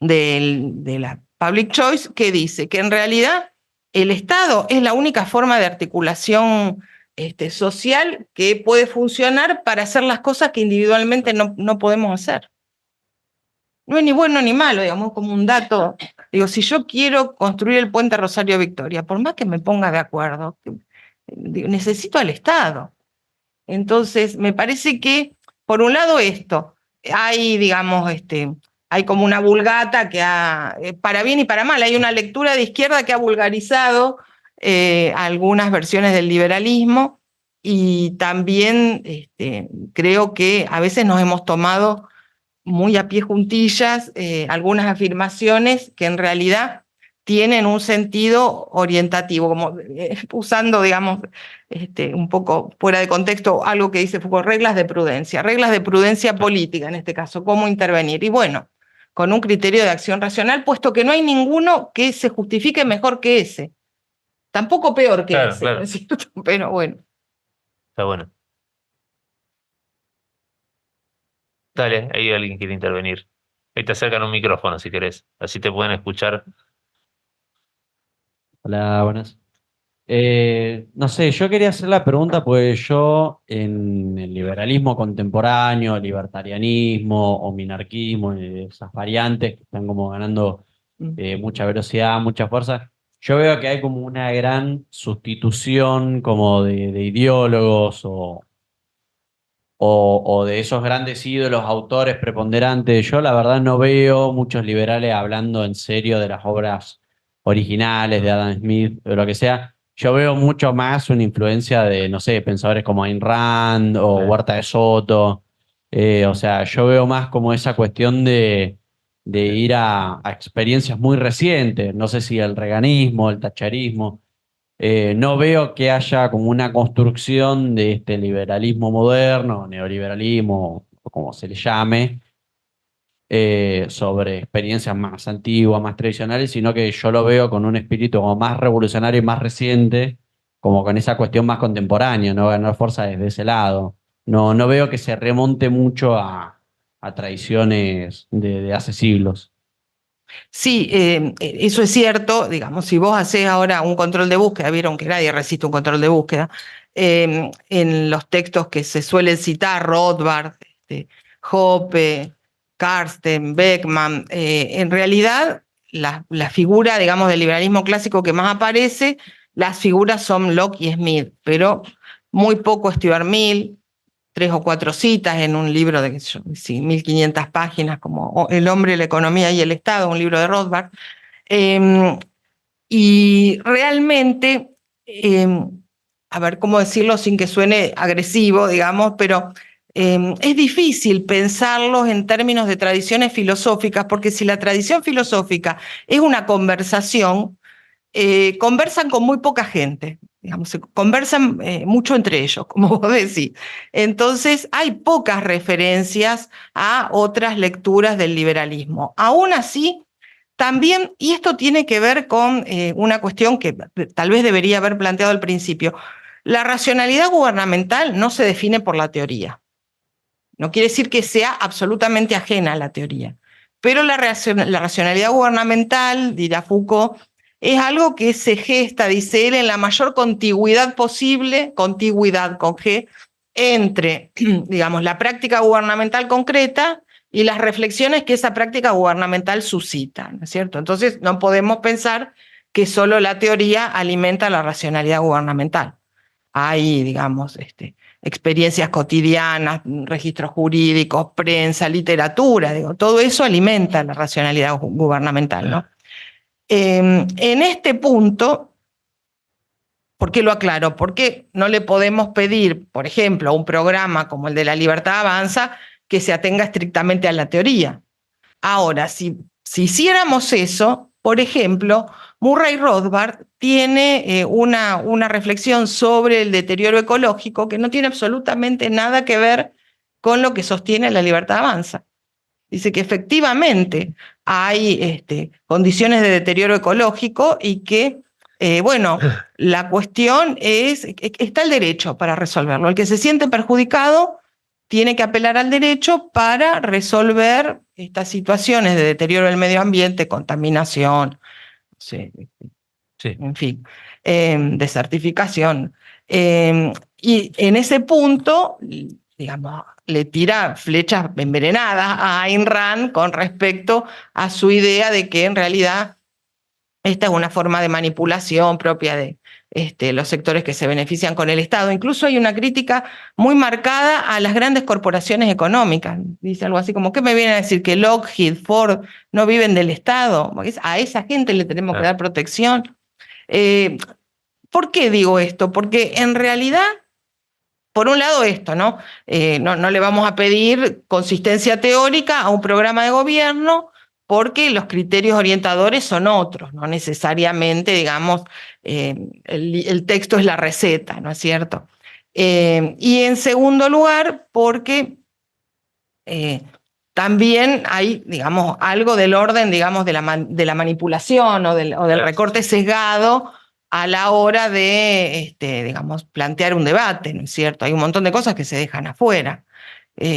de la public choice, que dice que en realidad el Estado es la única forma de articulación social que puede funcionar para hacer las cosas que individualmente no podemos hacer. No es ni bueno ni malo, digamos, como un dato. Digo, si yo quiero construir el puente Rosario Victoria, por más que me ponga de acuerdo, necesito al Estado. Entonces, me parece que, por un lado, esto, hay, digamos, hay como una vulgata que para bien y para mal, hay una lectura de izquierda que ha vulgarizado algunas versiones del liberalismo, y también creo que a veces nos hemos tomado muy a pie juntillas algunas afirmaciones que en realidad tienen un sentido orientativo, como usando, digamos, un poco fuera de contexto algo que dice Foucault, reglas de prudencia política en este caso, cómo intervenir. Y bueno, con un criterio de acción racional, puesto que no hay ninguno que se justifique mejor que ese. Tampoco peor que ese,
claro.
¿no es cierto? Pero bueno.
Está bueno. Dale, ahí alguien quiere intervenir. Ahí te acercan un micrófono si querés, así te pueden escuchar.
Hola, buenas. No sé, yo quería hacer la pregunta, pues yo en el liberalismo contemporáneo, libertarianismo o minarquismo, esas variantes que están como ganando mucha velocidad, mucha fuerza, yo veo que hay como una gran sustitución como de ideólogos o de esos grandes ídolos, autores preponderantes. Yo la verdad no veo muchos liberales hablando en serio de las obras originales de Adam Smith o lo que sea. Yo veo mucho más una influencia de, no sé, pensadores como Ayn Rand o
Sí.
Huerta de Soto. O sea, yo veo más como esa cuestión de ir a experiencias muy recientes. No sé si el reaganismo, el thatcherismo. No veo que haya como una construcción de este liberalismo moderno, neoliberalismo, o como se le llame, sobre experiencias más antiguas, más tradicionales, sino que yo lo veo con un espíritu como más revolucionario y más reciente, como con esa cuestión más contemporánea, no ganar fuerza desde ese lado. No veo que se remonte mucho a tradiciones de hace siglos.
Sí, eso es cierto, digamos, si vos hacés ahora un control de búsqueda, vieron que nadie resiste un control de búsqueda, en los textos que se suelen citar, Rothbard, Hoppe, Karsten, Beckman, en realidad la figura, digamos, del liberalismo clásico que más aparece, las figuras son Locke y Smith, pero muy poco Stuart Mill, 3 o 4 citas en un libro de 1500 páginas, como El hombre, la economía y el Estado, un libro de Rothbard. Y realmente, a ver cómo decirlo sin que suene agresivo, digamos, pero es difícil pensarlos en términos de tradiciones filosóficas, porque si la tradición filosófica es una conversación, conversan con muy poca gente, digamos, se conversan mucho entre ellos, como vos decís. Entonces, hay pocas referencias a otras lecturas del liberalismo. Aún así, también, y esto tiene que ver con una cuestión que tal vez debería haber planteado al principio, la racionalidad gubernamental no se define por la teoría. No quiere decir que sea absolutamente ajena a la teoría, pero la racionalidad gubernamental, dirá Foucault, es algo que se gesta, dice él, en la mayor contigüidad posible, contigüidad con G, entre, digamos, la práctica gubernamental concreta y las reflexiones que esa práctica gubernamental suscita, ¿no es cierto? Entonces, no podemos pensar que solo la teoría alimenta la racionalidad gubernamental. Hay, digamos, experiencias cotidianas, registros jurídicos, prensa, literatura, digo, todo eso alimenta la racionalidad gubernamental, ¿no? En este punto, ¿por qué lo aclaro? Porque no le podemos pedir, por ejemplo, a un programa como el de La Libertad Avanza que se atenga estrictamente a la teoría. Ahora, si hiciéramos eso, por ejemplo, Murray Rothbard tiene una reflexión sobre el deterioro ecológico que no tiene absolutamente nada que ver con lo que sostiene La Libertad Avanza. Dice que efectivamente hay condiciones de deterioro ecológico y que, bueno, la cuestión es, está el derecho para resolverlo. El que se siente perjudicado tiene que apelar al derecho para resolver estas situaciones de deterioro del medio ambiente, contaminación, sí, en fin, desertificación. Y en ese punto, digamos, le tira flechas envenenadas a Ayn Rand con respecto a su idea de que en realidad esta es una forma de manipulación propia de los sectores que se benefician con el Estado. Incluso hay una crítica muy marcada a las grandes corporaciones económicas. Dice algo así como, ¿qué me vienen a decir? Que Lockheed, Ford no viven del Estado. A esa gente le tenemos que dar protección. ¿Por qué digo esto? Porque en realidad, por un lado esto, ¿no? No le vamos a pedir consistencia teórica a un programa de gobierno porque los criterios orientadores son otros, no necesariamente, digamos, el texto es la receta, ¿no es cierto? Y en segundo lugar, porque también hay, digamos, algo del orden, digamos, de la manipulación o del recorte sesgado a la hora de, digamos, plantear un debate, ¿no es cierto? Hay un montón de cosas que se dejan afuera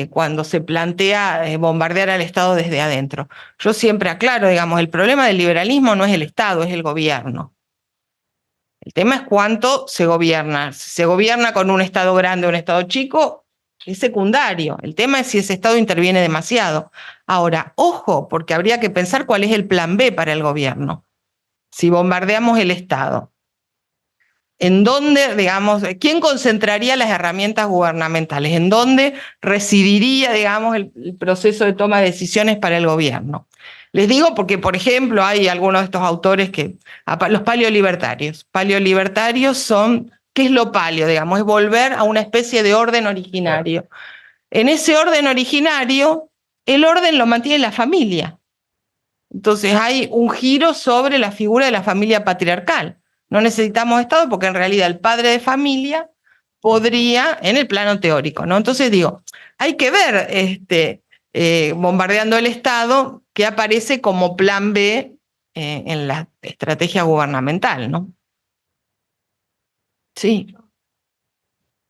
cuando se plantea bombardear al Estado desde adentro. Yo siempre aclaro, digamos, el problema del liberalismo no es el Estado, es el gobierno. El tema es cuánto se gobierna. Si se gobierna con un Estado grande o un Estado chico, es secundario. El tema es si ese Estado interviene demasiado. Ahora, ojo, porque habría que pensar cuál es el plan B para el gobierno. Si bombardeamos el Estado, ¿en dónde, digamos, quién concentraría las herramientas gubernamentales? ¿En dónde residiría, digamos, el proceso de toma de decisiones para el gobierno? Les digo porque, por ejemplo, hay algunos de estos autores que, los paleolibertarios. Paleolibertarios son, ¿qué es lo paleo? Digamos, es volver a una especie de orden originario. En ese orden originario, el orden lo mantiene la familia. Entonces hay un giro sobre la figura de la familia patriarcal. No necesitamos Estado porque en realidad el padre de familia podría, en el plano teórico, ¿no? Entonces digo, hay que ver bombardeando el Estado que aparece como plan B en la estrategia gubernamental, ¿no? Sí.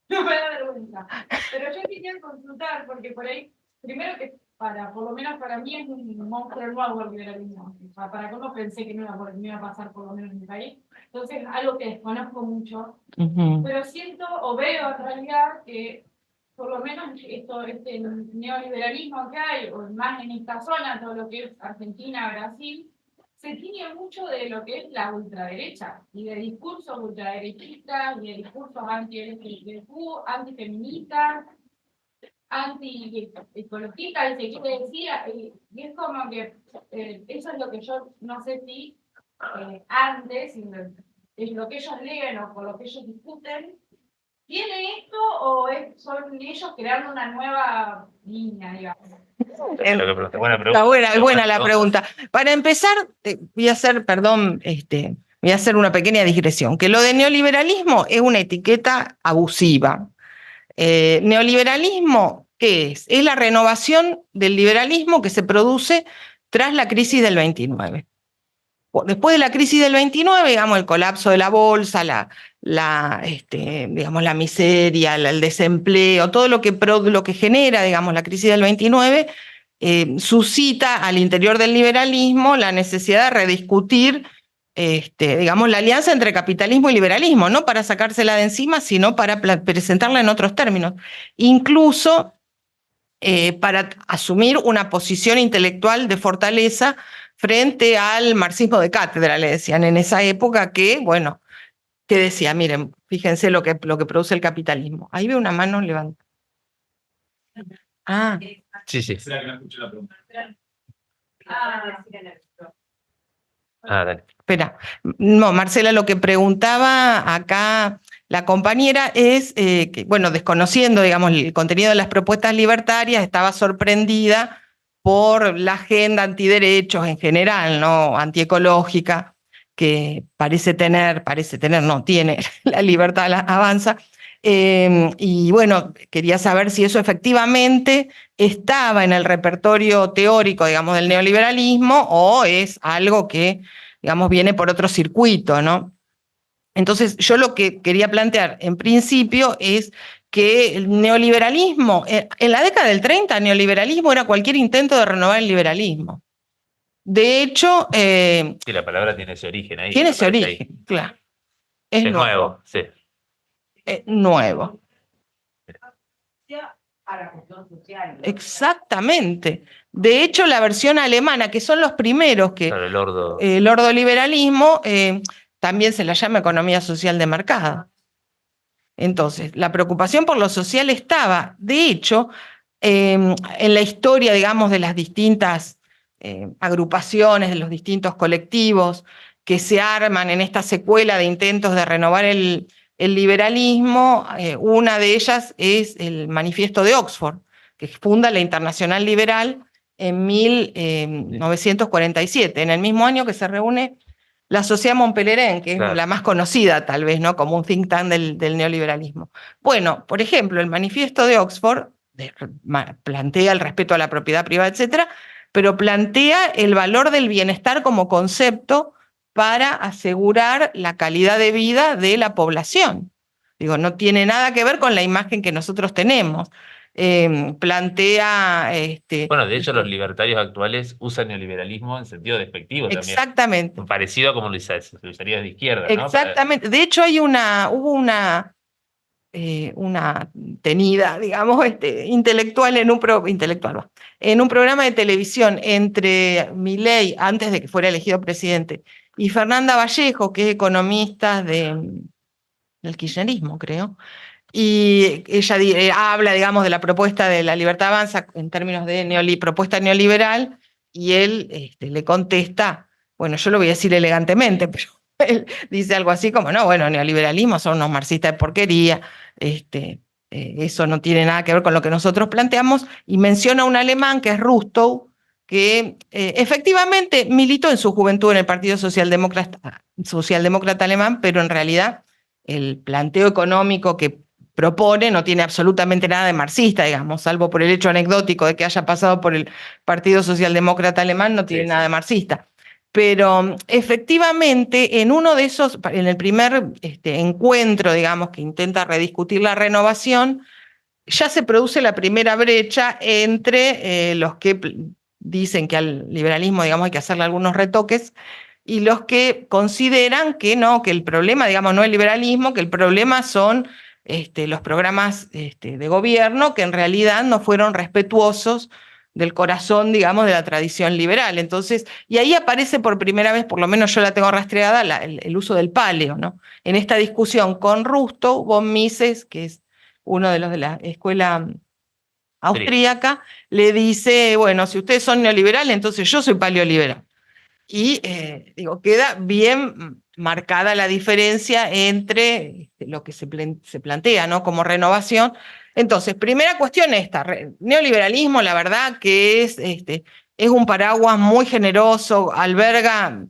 No me da vergüenza. Pero yo quería consultar, porque por ahí, primero que por lo menos para mí es un monstruo nuevo el liberalismo. O sea, para cómo pensé que me iba a pasar por lo menos en mi país. Entonces, algo que desconozco mucho. Pero siento o veo en realidad que por lo menos este neoliberalismo que hay, o más en esta zona, todo lo que es Argentina, Brasil, se tiñe mucho de lo que es la ultraderecha y de discursos ultraderechistas y de discursos anti-LGBTQ, antifeministas, anti-ecologistas, se quiere decir, y es como que eso es lo que yo no sé si antes, es lo que ellos leen o por lo que ellos discuten, ¿tiene esto o son ellos creando una nueva línea, digamos?
Buena pregunta.
Está buena la pregunta. Para empezar, voy a hacer, perdón, voy a hacer una pequeña digresión, que lo de neoliberalismo es una etiqueta abusiva. Neoliberalismo, ¿qué es? Es la renovación del liberalismo que se produce tras la crisis del 29. Después de la crisis del 29, digamos, el colapso de la bolsa, digamos, la miseria, el desempleo, todo lo que genera, digamos, la crisis del 29, suscita al interior del liberalismo la necesidad de rediscutir, digamos, la alianza entre capitalismo y liberalismo, no para sacársela de encima, sino para presentarla en otros términos. Incluso para asumir una posición intelectual de fortaleza frente al marxismo de cátedra, le decían en esa época que, bueno, que decía, miren, fíjense lo que produce el capitalismo. Ahí veo una mano levantada. Ah.
Sí. Dale.
Espera, no, Marcela, lo que preguntaba acá la compañera es que, bueno, desconociendo, digamos, el contenido de las propuestas libertarias, estaba sorprendida por la agenda antiderechos en general, ¿no? Antiecológica, que no, tiene la libertad avanza. Y bueno, quería saber si eso efectivamente estaba en el repertorio teórico, digamos, del neoliberalismo o es algo que, digamos, viene por otro circuito, ¿no? Entonces, yo lo que quería plantear en principio es que el neoliberalismo, en la década del 30, el neoliberalismo era cualquier intento de renovar el liberalismo. De hecho,
Sí, la palabra tiene ese origen ahí.
tiene ese
aparece
origen,
ahí.
claro.
Es nuevo, sí.
Nuevo.
A la cuestión social, ¿no?
Exactamente. De hecho, la versión alemana, que son los primeros que
Claro, el ordo.
el ordoliberalismo también se la llama economía social de mercado. Entonces, la preocupación por lo social estaba. De hecho, en la historia, digamos, de las distintas agrupaciones, de los distintos colectivos que se arman en esta secuela de intentos de renovar el liberalismo, una de ellas es el Manifiesto de Oxford, que funda la Internacional Liberal en 1947, en el mismo año que se reúne la Sociedad Montpellier, que es
Claro.
la más conocida tal vez, ¿no? Como un think tank del neoliberalismo. Bueno, por ejemplo, el Manifiesto de Oxford plantea el respeto a la propiedad privada, etcétera, pero plantea el valor del bienestar como concepto para asegurar la calidad de vida de la población. Digo, no tiene nada que ver con la imagen que nosotros tenemos. Plantea...
Bueno, de hecho, los libertarios actuales usan neoliberalismo en sentido despectivo también.
exactamente.
Parecido a como lo usarías de izquierda, ¿no?
Exactamente. De hecho, hubo una tenida, digamos, intelectual en un programa de televisión entre Milei, antes de que fuera elegido presidente, y Fernanda Vallejo, que es economista del kirchnerismo, creo. Y ella habla, digamos, de la propuesta de la Libertad Avanza en términos de propuesta neoliberal, y él le contesta, bueno, yo lo voy a decir elegantemente, pero él dice algo así como, no, bueno, neoliberalismo son unos marxistas de porquería, eso no tiene nada que ver con lo que nosotros planteamos, y menciona a un alemán que es Rustow, que efectivamente militó en su juventud en el Partido Socialdemócrata Alemán, pero en realidad el planteo económico que propone no tiene absolutamente nada de marxista, digamos, salvo por el hecho anecdótico de que haya pasado por el Partido Socialdemócrata Alemán, no tiene nada de marxista. Pero efectivamente, en uno de esos, en el primer encuentro, digamos, que intenta rediscutir la renovación, ya se produce la primera brecha entre los que dicen que al liberalismo, digamos, hay que hacerle algunos retoques, y los que consideran que no, que el problema, digamos, no es el liberalismo, que el problema son los programas de gobierno que en realidad no fueron respetuosos del corazón, digamos, de la tradición liberal. Entonces, y ahí aparece por primera vez, por lo menos yo la tengo rastreada, el uso del paleo, ¿no? En esta discusión con Rustow, von Mises, que es uno de los de la escuela austríaca, le dice, bueno, si ustedes son neoliberales, entonces yo soy paleoliberal. Y digo, queda bien marcada la diferencia entre lo que se plantea, ¿no? Como renovación. Entonces, primera cuestión esta, neoliberalismo, la verdad que es un paraguas muy generoso, alberga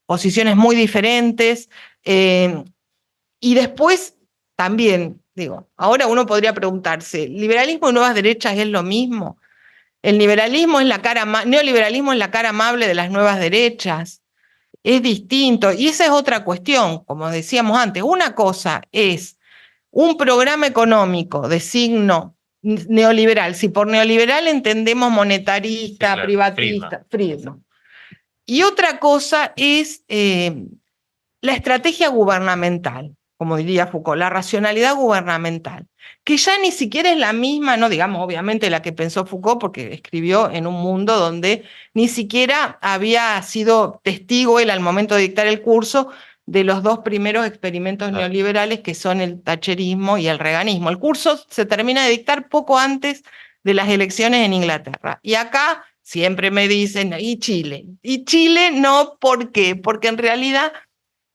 posiciones muy diferentes, y después también, digo, ahora uno podría preguntarse, ¿liberalismo y nuevas derechas es lo mismo? El neoliberalismo es la cara amable de las nuevas derechas. Es distinto. Y esa es otra cuestión, como decíamos antes. Una cosa es un programa económico de signo neoliberal. Si por neoliberal entendemos monetarista,
claro,
privatista, Friedman. Y otra cosa es la estrategia gubernamental, como diría Foucault, la racionalidad gubernamental, que ya ni siquiera es la misma, no digamos obviamente la que pensó Foucault, porque escribió en un mundo donde ni siquiera había sido testigo él al momento de dictar el curso de los dos primeros experimentos neoliberales, que son el thatcherismo y el reaganismo. El curso se termina de dictar poco antes de las elecciones en Inglaterra. Y acá siempre me dicen, ¿y Chile? Y Chile no, ¿por qué? Porque en realidad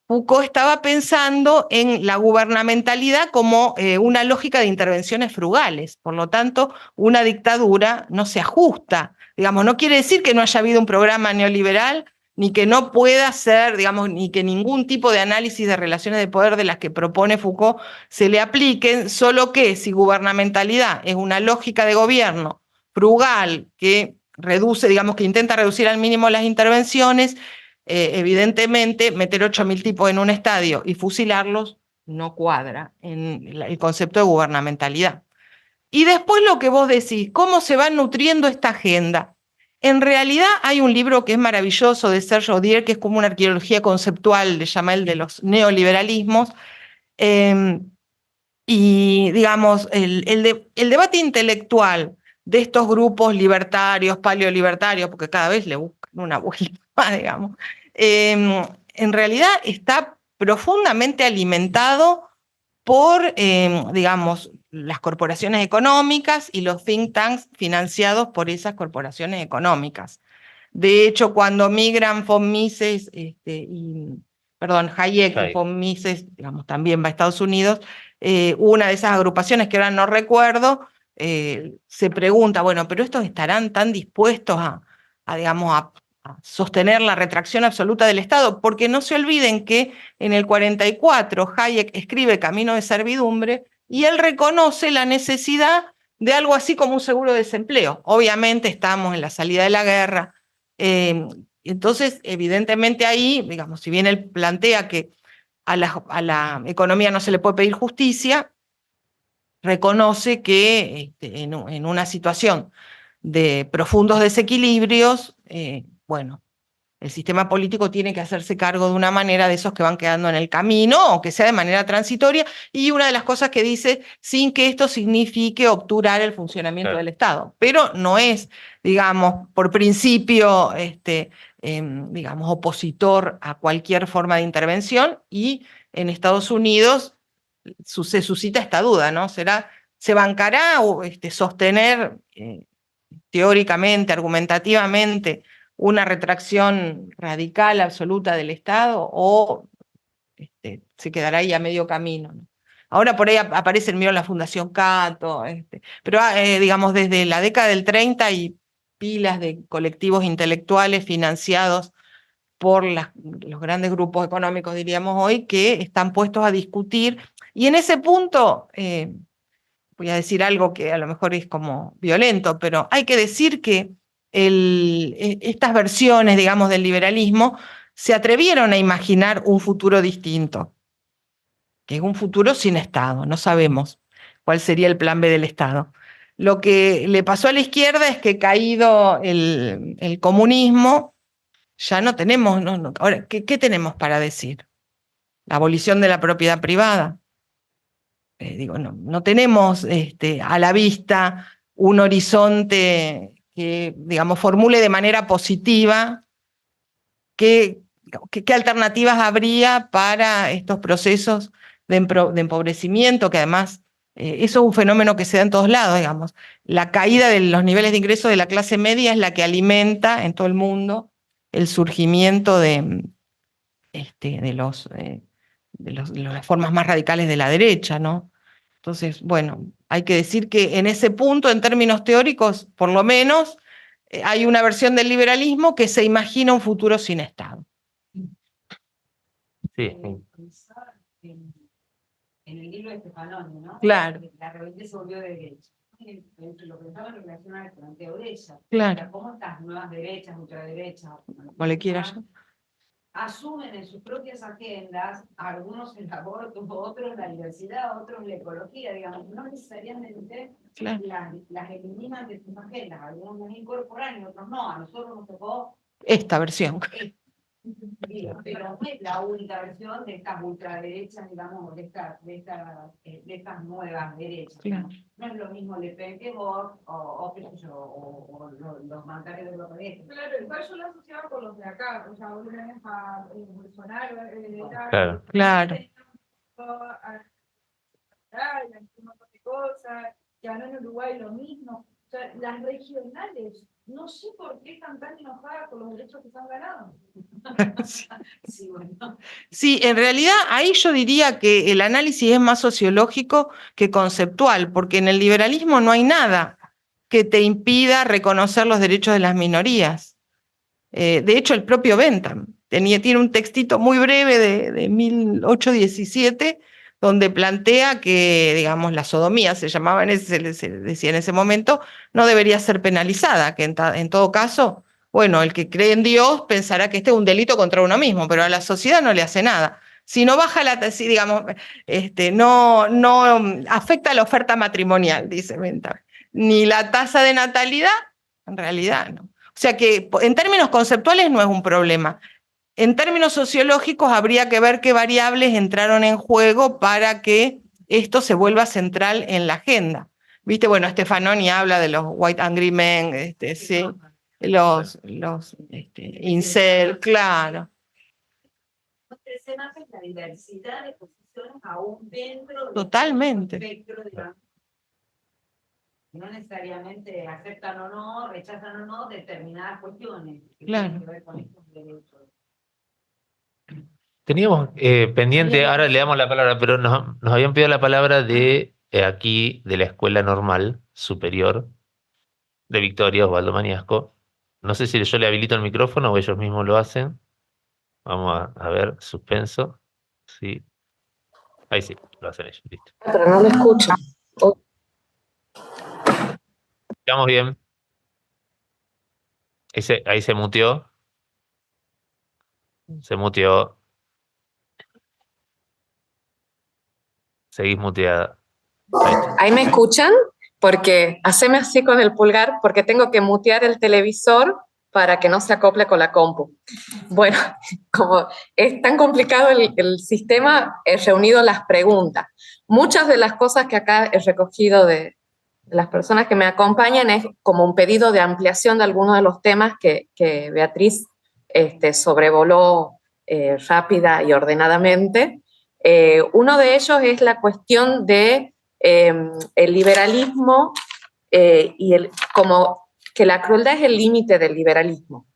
Foucault estaba pensando en la gubernamentalidad como una lógica de intervenciones frugales. Por lo tanto, una dictadura no se ajusta. Digamos, no quiere decir que no haya habido un programa neoliberal, ni que no pueda ser, digamos, ni que ningún tipo de análisis de relaciones de poder de las que propone Foucault se le apliquen, solo que si gubernamentalidad es una lógica de gobierno frugal que reduce, digamos, que intenta reducir al mínimo las intervenciones, evidentemente meter 8.000 tipos en un estadio y fusilarlos no cuadra en el concepto de gubernamentalidad. Y después lo que vos decís, ¿cómo se va nutriendo esta agenda? En realidad hay un libro que es maravilloso de Serge Audier, que es como una arqueología conceptual, le llama el de los neoliberalismos, y digamos, el debate intelectual de estos grupos libertarios, paleolibertarios, porque cada vez le buscan una vuelta más, digamos, en realidad está profundamente alimentado por, digamos, las corporaciones económicas y los think tanks financiados por esas corporaciones económicas. De hecho, cuando migran von Mises, perdón, Hayek y von Mises, digamos, también va a Estados Unidos, una de esas agrupaciones que ahora no recuerdo, se pregunta, bueno, pero estos estarán tan dispuestos digamos, a sostener la retracción absoluta del Estado, porque no se olviden que en el 44 Hayek escribe Camino de Servidumbre y él reconoce la necesidad de algo así como un seguro de desempleo. Obviamente estamos en la salida de la guerra, entonces evidentemente ahí, digamos, si bien él plantea que a la economía no se le puede pedir justicia, reconoce que en una situación de profundos desequilibrios, bueno, el sistema político tiene que hacerse cargo de una manera de esos que van quedando en el camino, aunque sea de manera transitoria, y una de las cosas que dice, sin que esto signifique obturar el funcionamiento del Estado. Pero no es, digamos, por principio, digamos, opositor a cualquier forma de intervención, y en Estados Unidos se suscita esta duda, ¿no? ¿Se bancará o sostener teóricamente, argumentativamente, una retracción radical, absoluta del Estado, o se quedará ahí a medio camino, ¿no? Ahora por ahí aparece el mío la Fundación Cato, pero digamos desde la década del 30 hay pilas de colectivos intelectuales financiados por los grandes grupos económicos, diríamos hoy, que están puestos a discutir. Y en ese punto, voy a decir algo que a lo mejor es como violento, pero hay que decir que estas versiones, digamos, del liberalismo se atrevieron a imaginar un futuro distinto, que es un futuro sin Estado. No sabemos cuál sería el plan B del Estado. Lo que le pasó a la izquierda es que caído el comunismo, ya no tenemos, ahora, ¿qué tenemos para decir? La abolición de la propiedad privada. Digo, no tenemos a la vista un horizonte que, digamos, formule de manera positiva qué alternativas habría para estos procesos de empobrecimiento, que además eso es un fenómeno que se da en todos lados, digamos. La caída de los niveles de ingresos de la clase media es la que alimenta en todo el mundo el surgimiento de las formas más radicales de la derecha, ¿no? Entonces, bueno, hay que decir que en ese punto, en términos teóricos, por lo menos, hay una versión del liberalismo que se imagina un futuro sin Estado.
Sí.
Pensar en el libro de Stefanoni, ¿no?
Claro.
La rebelión se volvió de derecha. Lo pensaba en relación al planteo de ella.
Claro.
Cómo estas nuevas derechas, ultraderechas,
como le quieras yo,
asumen en sus propias agendas, algunos el aborto, otros la diversidad, otros la ecología, digamos, no necesariamente
claro.
las eliminan de sus agendas, algunos las incorporan y otros no, a nosotros nos tocó
Esta versión.
pero no es la única versión de estas ultraderechas, digamos, de estas nuevas derechas.
Claro.
No es lo mismo Le Pen que Vox, o los bancarios de los derechos.
Claro, igual yo lo asociaba con los de acá, o sea, vos tenés a Bolsonaro,
Claro.
Claro.
un montón de cosas, y ahora en Uruguay lo mismo. O sea, las regionales, no sé por qué están tan enojadas con los derechos que se han ganado.
Sí, bueno.
Sí, en realidad ahí yo diría que el análisis es más sociológico que conceptual, porque en el liberalismo no hay nada que te impida reconocer los derechos de las minorías. De hecho, el propio Bentham tiene un textito muy breve de 1817 donde plantea que, digamos, la sodomía se llamaba, se decía en ese momento, no debería ser penalizada, que en todo caso, bueno, el que cree en Dios pensará que este es un delito contra uno mismo, pero a la sociedad no le hace nada. Si no baja si, digamos, no afecta la oferta matrimonial, dice Bentham, ni la tasa de natalidad, en realidad no. O sea que en términos conceptuales no es un problema. En términos sociológicos habría que ver qué variables entraron en juego para que esto se vuelva central en la agenda. Viste, bueno, Stefanoni habla de los white angry men, sí, los incel, claro.
La diversidad de posiciones aún dentro del
Totalmente.
espectro, digamos. No necesariamente aceptan o no, rechazan o no determinadas cuestiones que
Claro.
tienen que ver con estos derechos.
Teníamos pendiente, ahora le damos la palabra, pero nos habían pedido la palabra de aquí, de la Escuela Normal Superior de Victoria, Osvaldo Mañasco. No sé si yo le habilito el micrófono o ellos mismos lo hacen. Vamos a ver, suspenso. Sí. Ahí sí, lo hacen ellos. Listo.
Pero no lo escucho.
Estamos bien. Ahí se muteó. Se muteó. Seguís muteada. Ahí está.
¿Ahí me escuchan? Porque haceme así con el pulgar, porque tengo que mutear el televisor para que no se acople con la compu. Bueno, como es tan complicado el sistema, he reunido las preguntas. Muchas de las cosas que acá he recogido de las personas que me acompañan es como un pedido de ampliación de algunos de los temas que Beatriz sobrevoló rápida y ordenadamente. Uno de ellos es la cuestión de el liberalismo y como que la crueldad es el límite del liberalismo.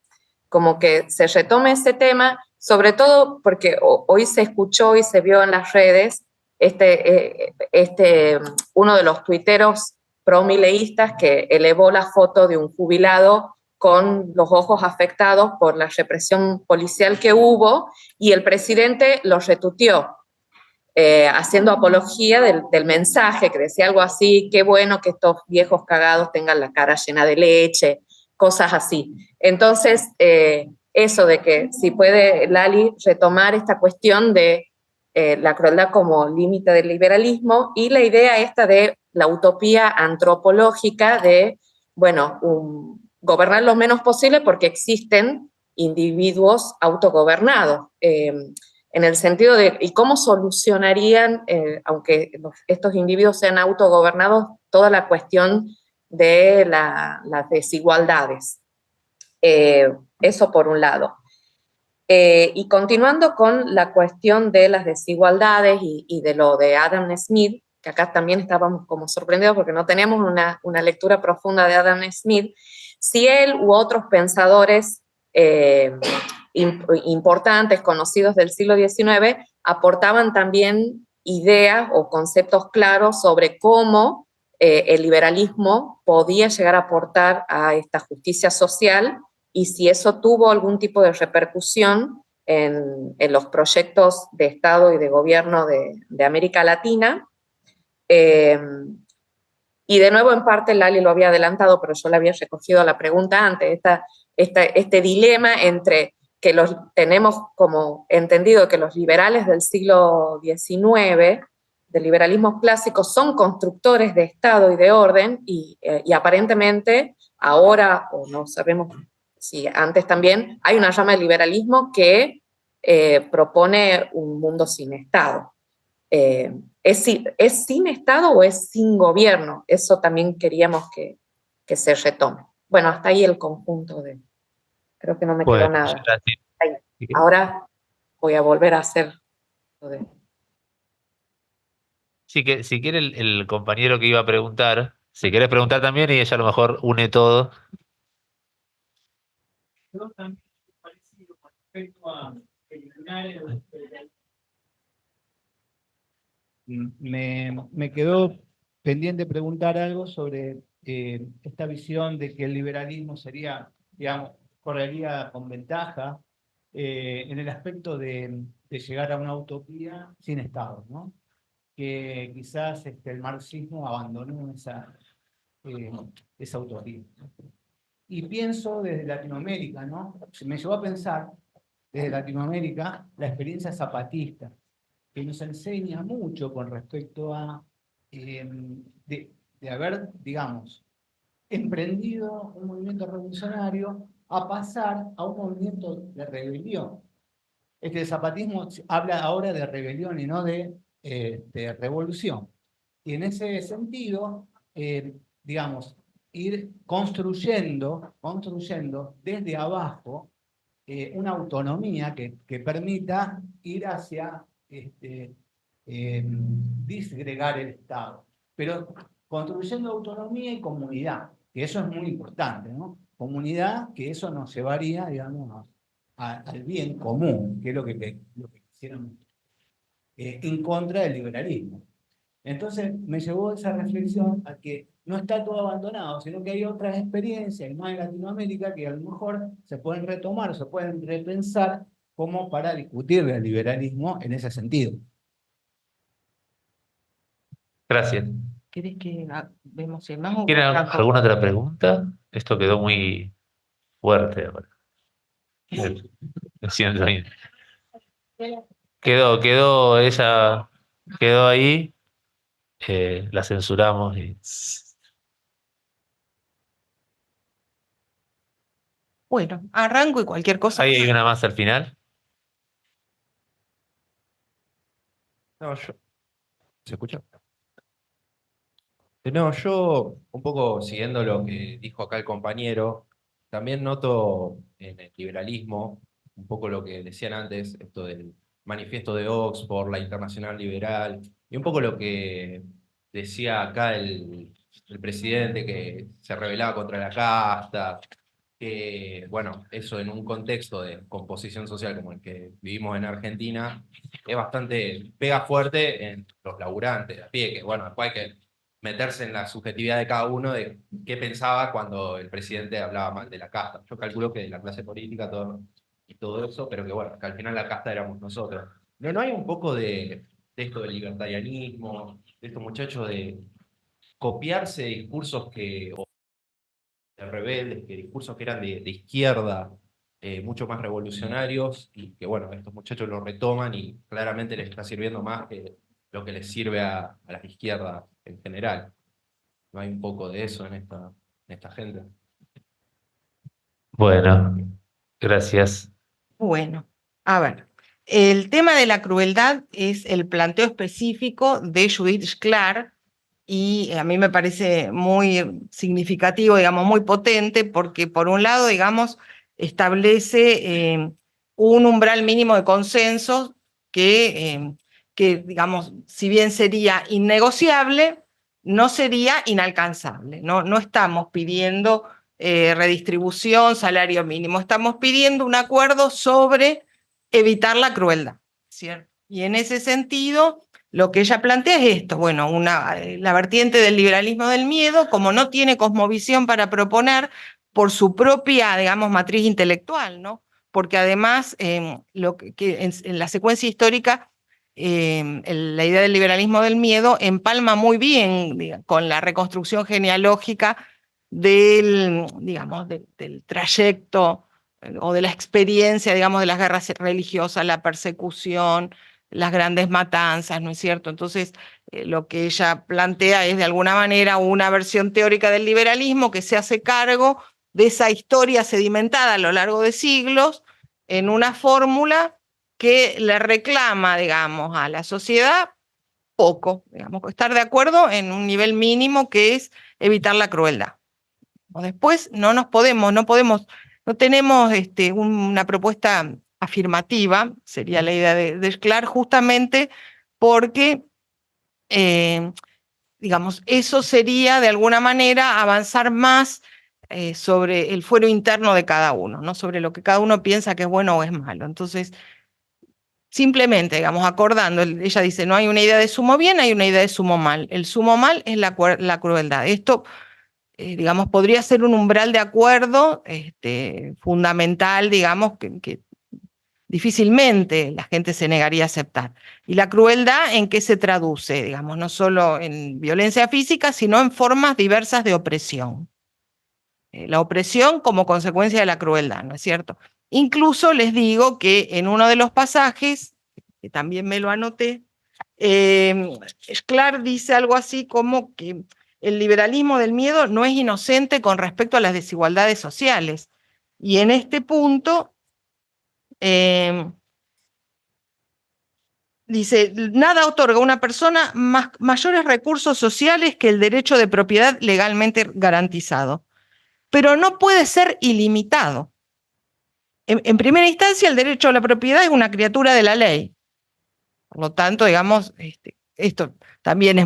Como que se retome ese tema, sobre todo porque hoy se escuchó y se vio en las redes uno de los tuiteros promileístas que elevó la foto de un jubilado con los ojos afectados por la represión policial que hubo y el presidente lo retuiteó, haciendo apología del mensaje que decía algo así, qué bueno que estos viejos cagados tengan la cara llena de leche, cosas así. Entonces, eso de que si puede Lali retomar esta cuestión de la crueldad como límite del liberalismo y la idea esta de la utopía antropológica de, bueno, gobernar lo menos posible porque existen individuos autogobernados. En el sentido de, ¿y cómo solucionarían, aunque estos individuos sean autogobernados, toda la cuestión de las desigualdades? Eso por un lado. Y continuando con la cuestión de las desigualdades y de lo de Adam Smith, que acá también estábamos como sorprendidos porque no tenemos una lectura profunda de Adam Smith, si él u otros pensadores importantes, conocidos del siglo XIX, aportaban también ideas o conceptos claros sobre cómo el liberalismo podía llegar a aportar a esta justicia social y si eso tuvo algún tipo de repercusión en los proyectos de Estado y de gobierno de América Latina. Y de nuevo, en parte, Lali lo había adelantado, pero yo le había recogido la pregunta antes, este dilema entre que tenemos como entendido que los liberales del siglo XIX, del liberalismo clásico, son constructores de Estado y de orden, y aparentemente ahora, o no sabemos si antes también, hay una rama del liberalismo que propone un mundo sin Estado. ¿Es sin Estado o es sin gobierno? Eso también queríamos que se retome. Bueno, hasta ahí el conjunto de... Creo que no me quedó nada. Ahí. Ahora voy a volver a hacer lo de...
Sí, que si quiere el compañero que iba a preguntar, Si querés preguntar también y ella a lo mejor une todo.
Yo también parecido con respecto a eliminar el. Me quedó pendiente preguntar algo sobre esta visión de que el liberalismo sería, digamos, correría con ventaja en el aspecto de llegar a una utopía sin Estado, ¿no? Que quizás el marxismo abandonó esa utopía. Y pienso desde Latinoamérica, ¿no? Me llevó a pensar desde Latinoamérica la experiencia zapatista, que nos enseña mucho con respecto a de haber, digamos, emprendido un movimiento revolucionario a pasar a un movimiento de rebelión. El zapatismo habla ahora de rebelión y no de revolución. Y en ese sentido, digamos, ir construyendo desde abajo una autonomía que permita ir hacia disgregar el Estado, pero construyendo autonomía y comunidad, que eso es muy importante, ¿no? Comunidad, que eso nos llevaría, digamos, al bien común, que es lo que quisieron en contra del liberalismo. Entonces me llevó esa reflexión a que no está todo abandonado, sino que hay otras experiencias, y más en Latinoamérica, que a lo mejor se pueden retomar, se pueden repensar como para discutir el liberalismo en ese sentido.
Gracias.
¿Querés que vemos si hay más o
¿Tienen
Franco?
alguna otra pregunta? Esto quedó muy fuerte ahora. Lo siento. Quedó ella, quedó ahí, la censuramos y
Bueno, arranco y cualquier cosa.
ahí hay una más al final.
No, ¿se escucha? No, yo, un poco siguiendo lo que dijo acá el compañero, también noto en el liberalismo, un poco lo que decían antes, esto del manifiesto de Oxford, la Internacional Liberal, y un poco lo que decía acá el presidente, que se rebelaba contra la casta, que, bueno, eso en un contexto de composición social como el que vivimos en Argentina, es bastante, pega fuerte en los laburantes a pie, que, bueno, después hay que meterse en la subjetividad de cada uno de qué pensaba cuando el presidente hablaba mal de la casta. Yo calculo que de la clase política y todo eso, pero que bueno, que al final la casta éramos nosotros. No hay un poco de esto del libertarianismo, de estos muchachos de copiarse de discursos de rebeldes, que discursos que eran de izquierda, mucho más revolucionarios, y que bueno, estos muchachos lo retoman y claramente les está sirviendo más que lo que les sirve a las izquierdas en general. ¿No hay un poco de eso en esta gente?
Bueno, gracias.
Bueno, a ver, el tema de la crueldad es el planteo específico de Judith Shklar y a mí me parece muy significativo, digamos, muy potente, porque por un lado, digamos, establece un umbral mínimo de consenso que, digamos, si bien sería innegociable, no sería inalcanzable. No estamos pidiendo redistribución, salario mínimo. Estamos pidiendo un acuerdo sobre evitar la crueldad, ¿cierto? Y en ese sentido, lo que ella plantea es esto, bueno, la vertiente del liberalismo del miedo, como no tiene cosmovisión para proponer por su propia, digamos, matriz intelectual, ¿no? Porque además, en la secuencia histórica, la idea del liberalismo del miedo empalma muy bien con la reconstrucción genealógica digamos, del trayecto o de la experiencia, digamos, de las guerras religiosas, la persecución, las grandes matanzas, ¿no es cierto? Entonces, lo que ella plantea es de alguna manera una versión teórica del liberalismo que se hace cargo de esa historia sedimentada a lo largo de siglos en una fórmula que le reclama, digamos, a la sociedad poco, digamos, estar de acuerdo en un nivel mínimo que es evitar la crueldad. Después no tenemos una propuesta afirmativa, sería la idea de Shklar, justamente porque, digamos, eso sería de alguna manera avanzar más sobre el fuero interno de cada uno, ¿no? Sobre lo que cada uno piensa que es bueno o es malo. Entonces, simplemente, digamos, acordando, ella dice, no hay una idea de sumo bien, hay una idea de sumo mal. El sumo mal es la crueldad. Esto, digamos, podría ser un umbral de acuerdo fundamental, digamos, que difícilmente la gente se negaría a aceptar. ¿Y la crueldad en qué se traduce? Digamos, no solo en violencia física, sino en formas diversas de opresión. La opresión como consecuencia de la crueldad, ¿no es cierto? Incluso les digo que en uno de los pasajes, que también me lo anoté, Sklar dice algo así como que el liberalismo del miedo no es inocente con respecto a las desigualdades sociales. Y en este punto dice, nada otorga a una persona mayores recursos sociales que el derecho de propiedad legalmente garantizado, pero no puede ser ilimitado. En primera instancia, el derecho a la propiedad es una criatura de la ley. Por lo tanto, digamos, esto también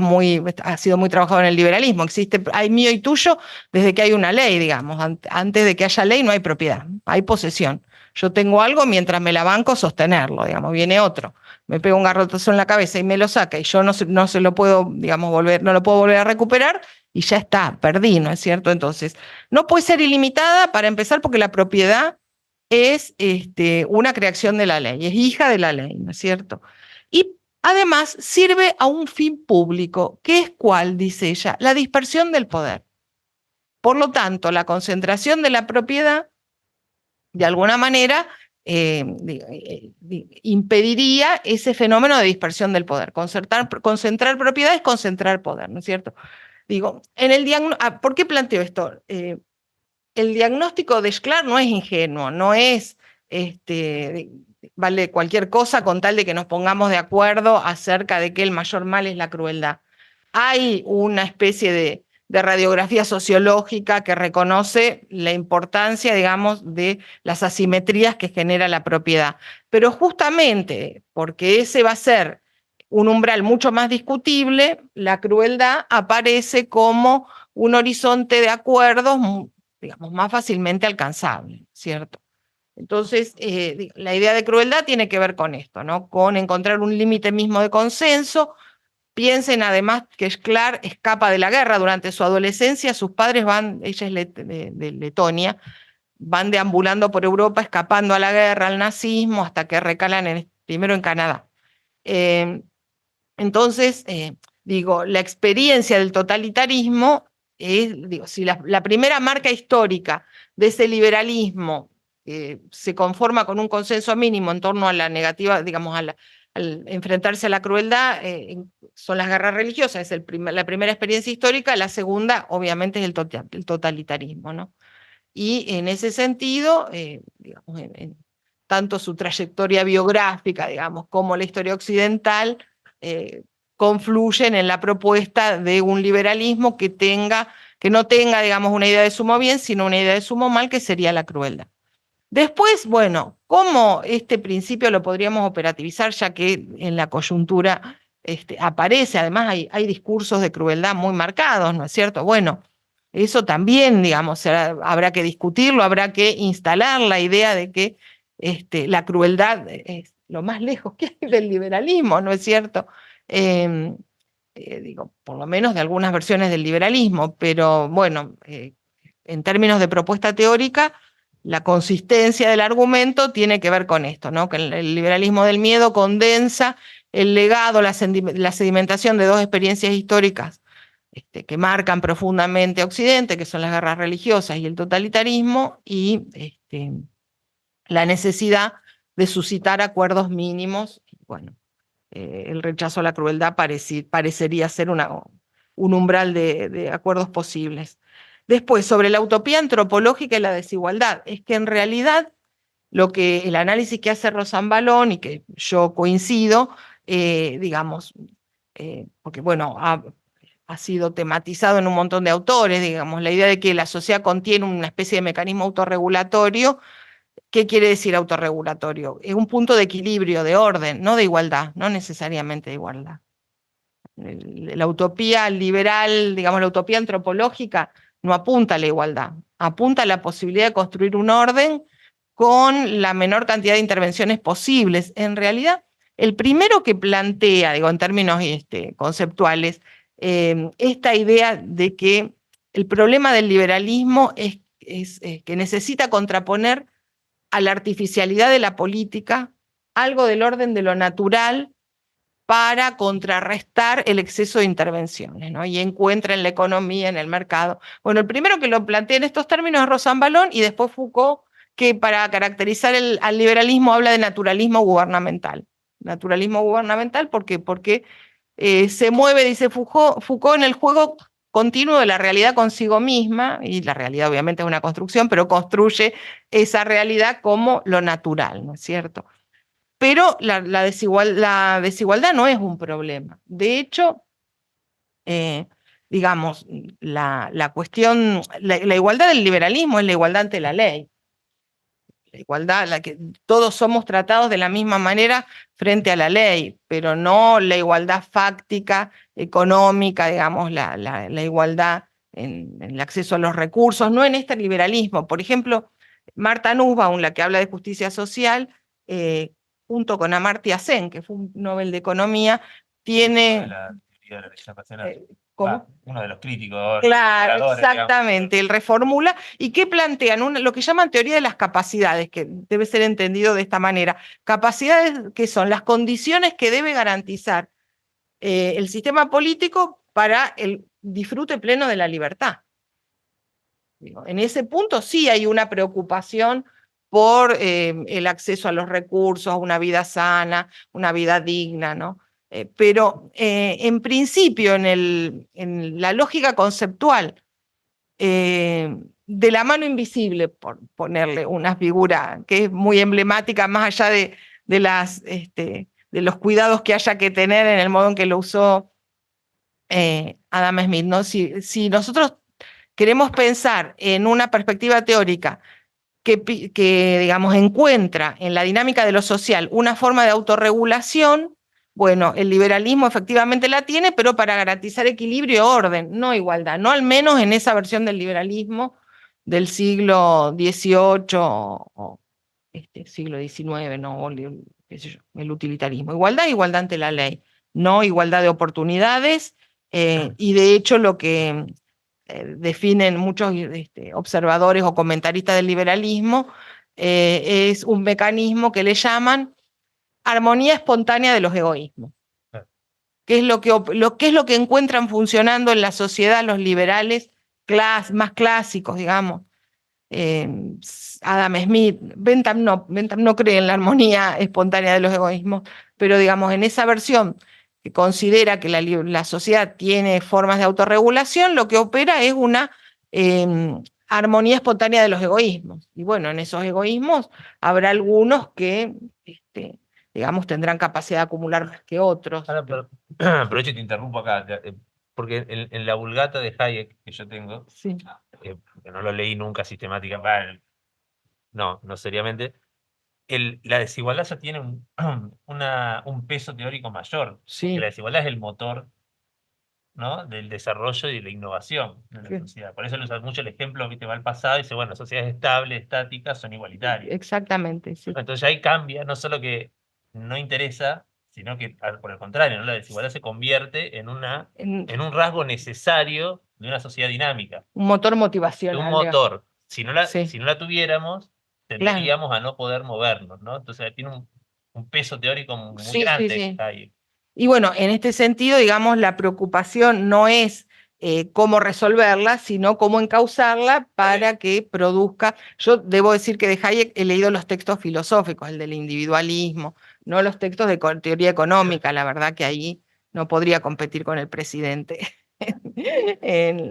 ha sido muy trabajado en el liberalismo. Hay mío y tuyo desde que hay una ley, digamos. Antes de que haya ley no hay propiedad, hay posesión. Yo tengo algo mientras me la banco sostenerlo, digamos. Viene otro, me pega un garrotazo en la cabeza y me lo saca y yo no se lo puedo, digamos, no lo puedo volver a recuperar y ya está, perdí, ¿no es cierto? Entonces, no puede ser ilimitada para empezar porque la propiedad es una creación de la ley, es hija de la ley, ¿no es cierto? Y además sirve a un fin público, que es ¿cuál? Dice ella, la dispersión del poder. Por lo tanto, la concentración de la propiedad, de alguna manera, impediría ese fenómeno de dispersión del poder. Concentrar propiedad es concentrar poder, ¿no es cierto? Digo, ¿por qué planteo esto? El diagnóstico de Sklar no es ingenuo, no es vale cualquier cosa con tal de que nos pongamos de acuerdo acerca de que el mayor mal es la crueldad. Hay una especie de radiografía sociológica que reconoce la importancia, digamos, de las asimetrías que genera la propiedad. Pero justamente porque ese va a ser un umbral mucho más discutible, la crueldad aparece como un horizonte de acuerdos, digamos, más fácilmente alcanzable, ¿cierto? Entonces, la idea de crueldad tiene que ver con esto, ¿no? Con encontrar un límite mismo de consenso. Piensen además que Sklar escapa de la guerra durante su adolescencia, sus padres ella es de Letonia, van deambulando por Europa escapando a la guerra, al nazismo, hasta que recalan primero en Canadá. Entonces, digo, la experiencia del totalitarismo si la primera marca histórica de ese liberalismo se conforma con un consenso mínimo en torno a la negativa, digamos, al enfrentarse a la crueldad, son las guerras religiosas, es la primera experiencia histórica, la segunda obviamente es el totalitarismo, ¿no? Y en ese sentido, digamos, tanto su trayectoria biográfica, digamos, como la historia occidental, confluyen en la propuesta de un liberalismo que no tenga, digamos, una idea de sumo bien, sino una idea de sumo mal, que sería la crueldad. Después, bueno, ¿cómo este principio lo podríamos operativizar, ya que en la coyuntura aparece? Además hay discursos de crueldad muy marcados, ¿no es cierto? Bueno, eso también, digamos, habrá que discutirlo, habrá que instalar la idea de que la crueldad es lo más lejos que hay del liberalismo, ¿no es cierto? Digo, por lo menos de algunas versiones del liberalismo, pero bueno, en términos de propuesta teórica, la consistencia del argumento tiene que ver con esto, ¿no? Que el liberalismo del miedo condensa el legado, la sedimentación de dos experiencias históricas que marcan profundamente a Occidente, que son las guerras religiosas y el totalitarismo, y la necesidad de suscitar acuerdos mínimos. Bueno, el rechazo a la crueldad parecería ser un umbral de acuerdos posibles. Después, sobre la utopía antropológica y la desigualdad, es que en realidad el análisis que hace Rosanvallon, y que yo coincido, digamos, porque bueno, ha sido tematizado en un montón de autores, digamos, la idea de que la sociedad contiene una especie de mecanismo autorregulatorio. ¿Qué quiere decir autorregulatorio? Es un punto de equilibrio, de orden, no de igualdad, no necesariamente de igualdad. La utopía liberal, digamos, la utopía antropológica, no apunta a la igualdad, apunta a la posibilidad de construir un orden con la menor cantidad de intervenciones posibles. En realidad, el primero que plantea, digo, en términos conceptuales, esta idea de que el problema del liberalismo es que necesita contraponer a la artificialidad de la política algo del orden de lo natural para contrarrestar el exceso de intervenciones, ¿no? Y encuentra en la economía, en el mercado. Bueno, el primero que lo plantea en estos términos es Rosanvallón y después Foucault, que para caracterizar al liberalismo habla de naturalismo gubernamental. Naturalismo gubernamental, ¿por qué? Porque se mueve, dice Foucault, en el juego continuo de la realidad consigo misma, y la realidad obviamente es una construcción, pero construye esa realidad como lo natural, ¿no es cierto? Pero la desigualdad no es un problema. De hecho, digamos, la cuestión, la igualdad del liberalismo es la igualdad ante la ley. La igualdad, la que todos somos tratados de la misma manera frente a la ley, pero no la igualdad fáctica, económica, digamos, la igualdad en el acceso a los recursos, no en este liberalismo. Por ejemplo, Marta Nussbaum, la que habla de justicia social, junto con Amartya Sen, que fue un Nobel de Economía, tiene...
La teoría de la elección racional.
¿Cómo?
Uno de los críticos.
Claro, exactamente, él reformula. ¿Y qué plantean? Lo que llaman teoría de las capacidades, que debe ser entendido de esta manera. Capacidades que son las condiciones que debe garantizar el sistema político para el disfrute pleno de la libertad. En ese punto sí hay una preocupación por el acceso a los recursos, a una vida sana, una vida digna, ¿no? Pero en principio, en la lógica conceptual de la mano invisible, por ponerle una figura que es muy emblemática, más allá de los cuidados que haya que tener en el modo en que lo usó Adam Smith, ¿no? Si nosotros queremos pensar en una perspectiva teórica que, digamos, encuentra en la dinámica de lo social una forma de autorregulación, bueno, el liberalismo efectivamente la tiene, pero para garantizar equilibrio y orden, no igualdad, no al menos en esa versión del liberalismo del siglo XVIII o siglo XIX, ¿no? O, qué sé yo, el utilitarismo. Igualdad ante la ley, no igualdad de oportunidades, y de hecho lo que definen muchos observadores o comentaristas del liberalismo, es un mecanismo que le llaman armonía espontánea de los egoísmos. ¿Qué es lo que encuentran funcionando en la sociedad los liberales más clásicos, digamos? Adam Smith, Bentham no cree en la armonía espontánea de los egoísmos, pero digamos, en esa versión que considera que la sociedad tiene formas de autorregulación, lo que opera es una armonía espontánea de los egoísmos. Y bueno, en esos egoísmos habrá algunos que, digamos, tendrán capacidad de acumular más que otros.
Ahora, aprovecho y te interrumpo acá, porque en la Vulgata de Hayek que yo tengo,
Sí.
que no lo leí nunca sistemática, no seriamente, la desigualdad ya tiene un peso teórico mayor,
Sí.
que la desigualdad es el motor, ¿no?, del desarrollo y de la innovación de la
Sí.
sociedad. Por eso le usan mucho el ejemplo, viste, va al pasado y dice, bueno, sociedades estables, estáticas, son igualitarias.
Exactamente, sí.
Entonces ahí cambia, no solo que no interesa, sino que por el contrario, ¿no?, la desigualdad se convierte en un rasgo necesario de una sociedad dinámica,
Un motor
de
motivacional.
un motor. Si no la tuviéramos, tenderíamos a no poder movernos, ¿no? Entonces tiene un peso teórico muy
Sí,
grande.
sí, sí.
Ahí.
Y bueno, en este sentido, digamos, la preocupación no es cómo resolverla, sino cómo encauzarla para que produzca. Yo debo decir que de Hayek he leído los textos filosóficos, el del individualismo, no los textos de teoría económica, la verdad que ahí no podría competir con el presidente.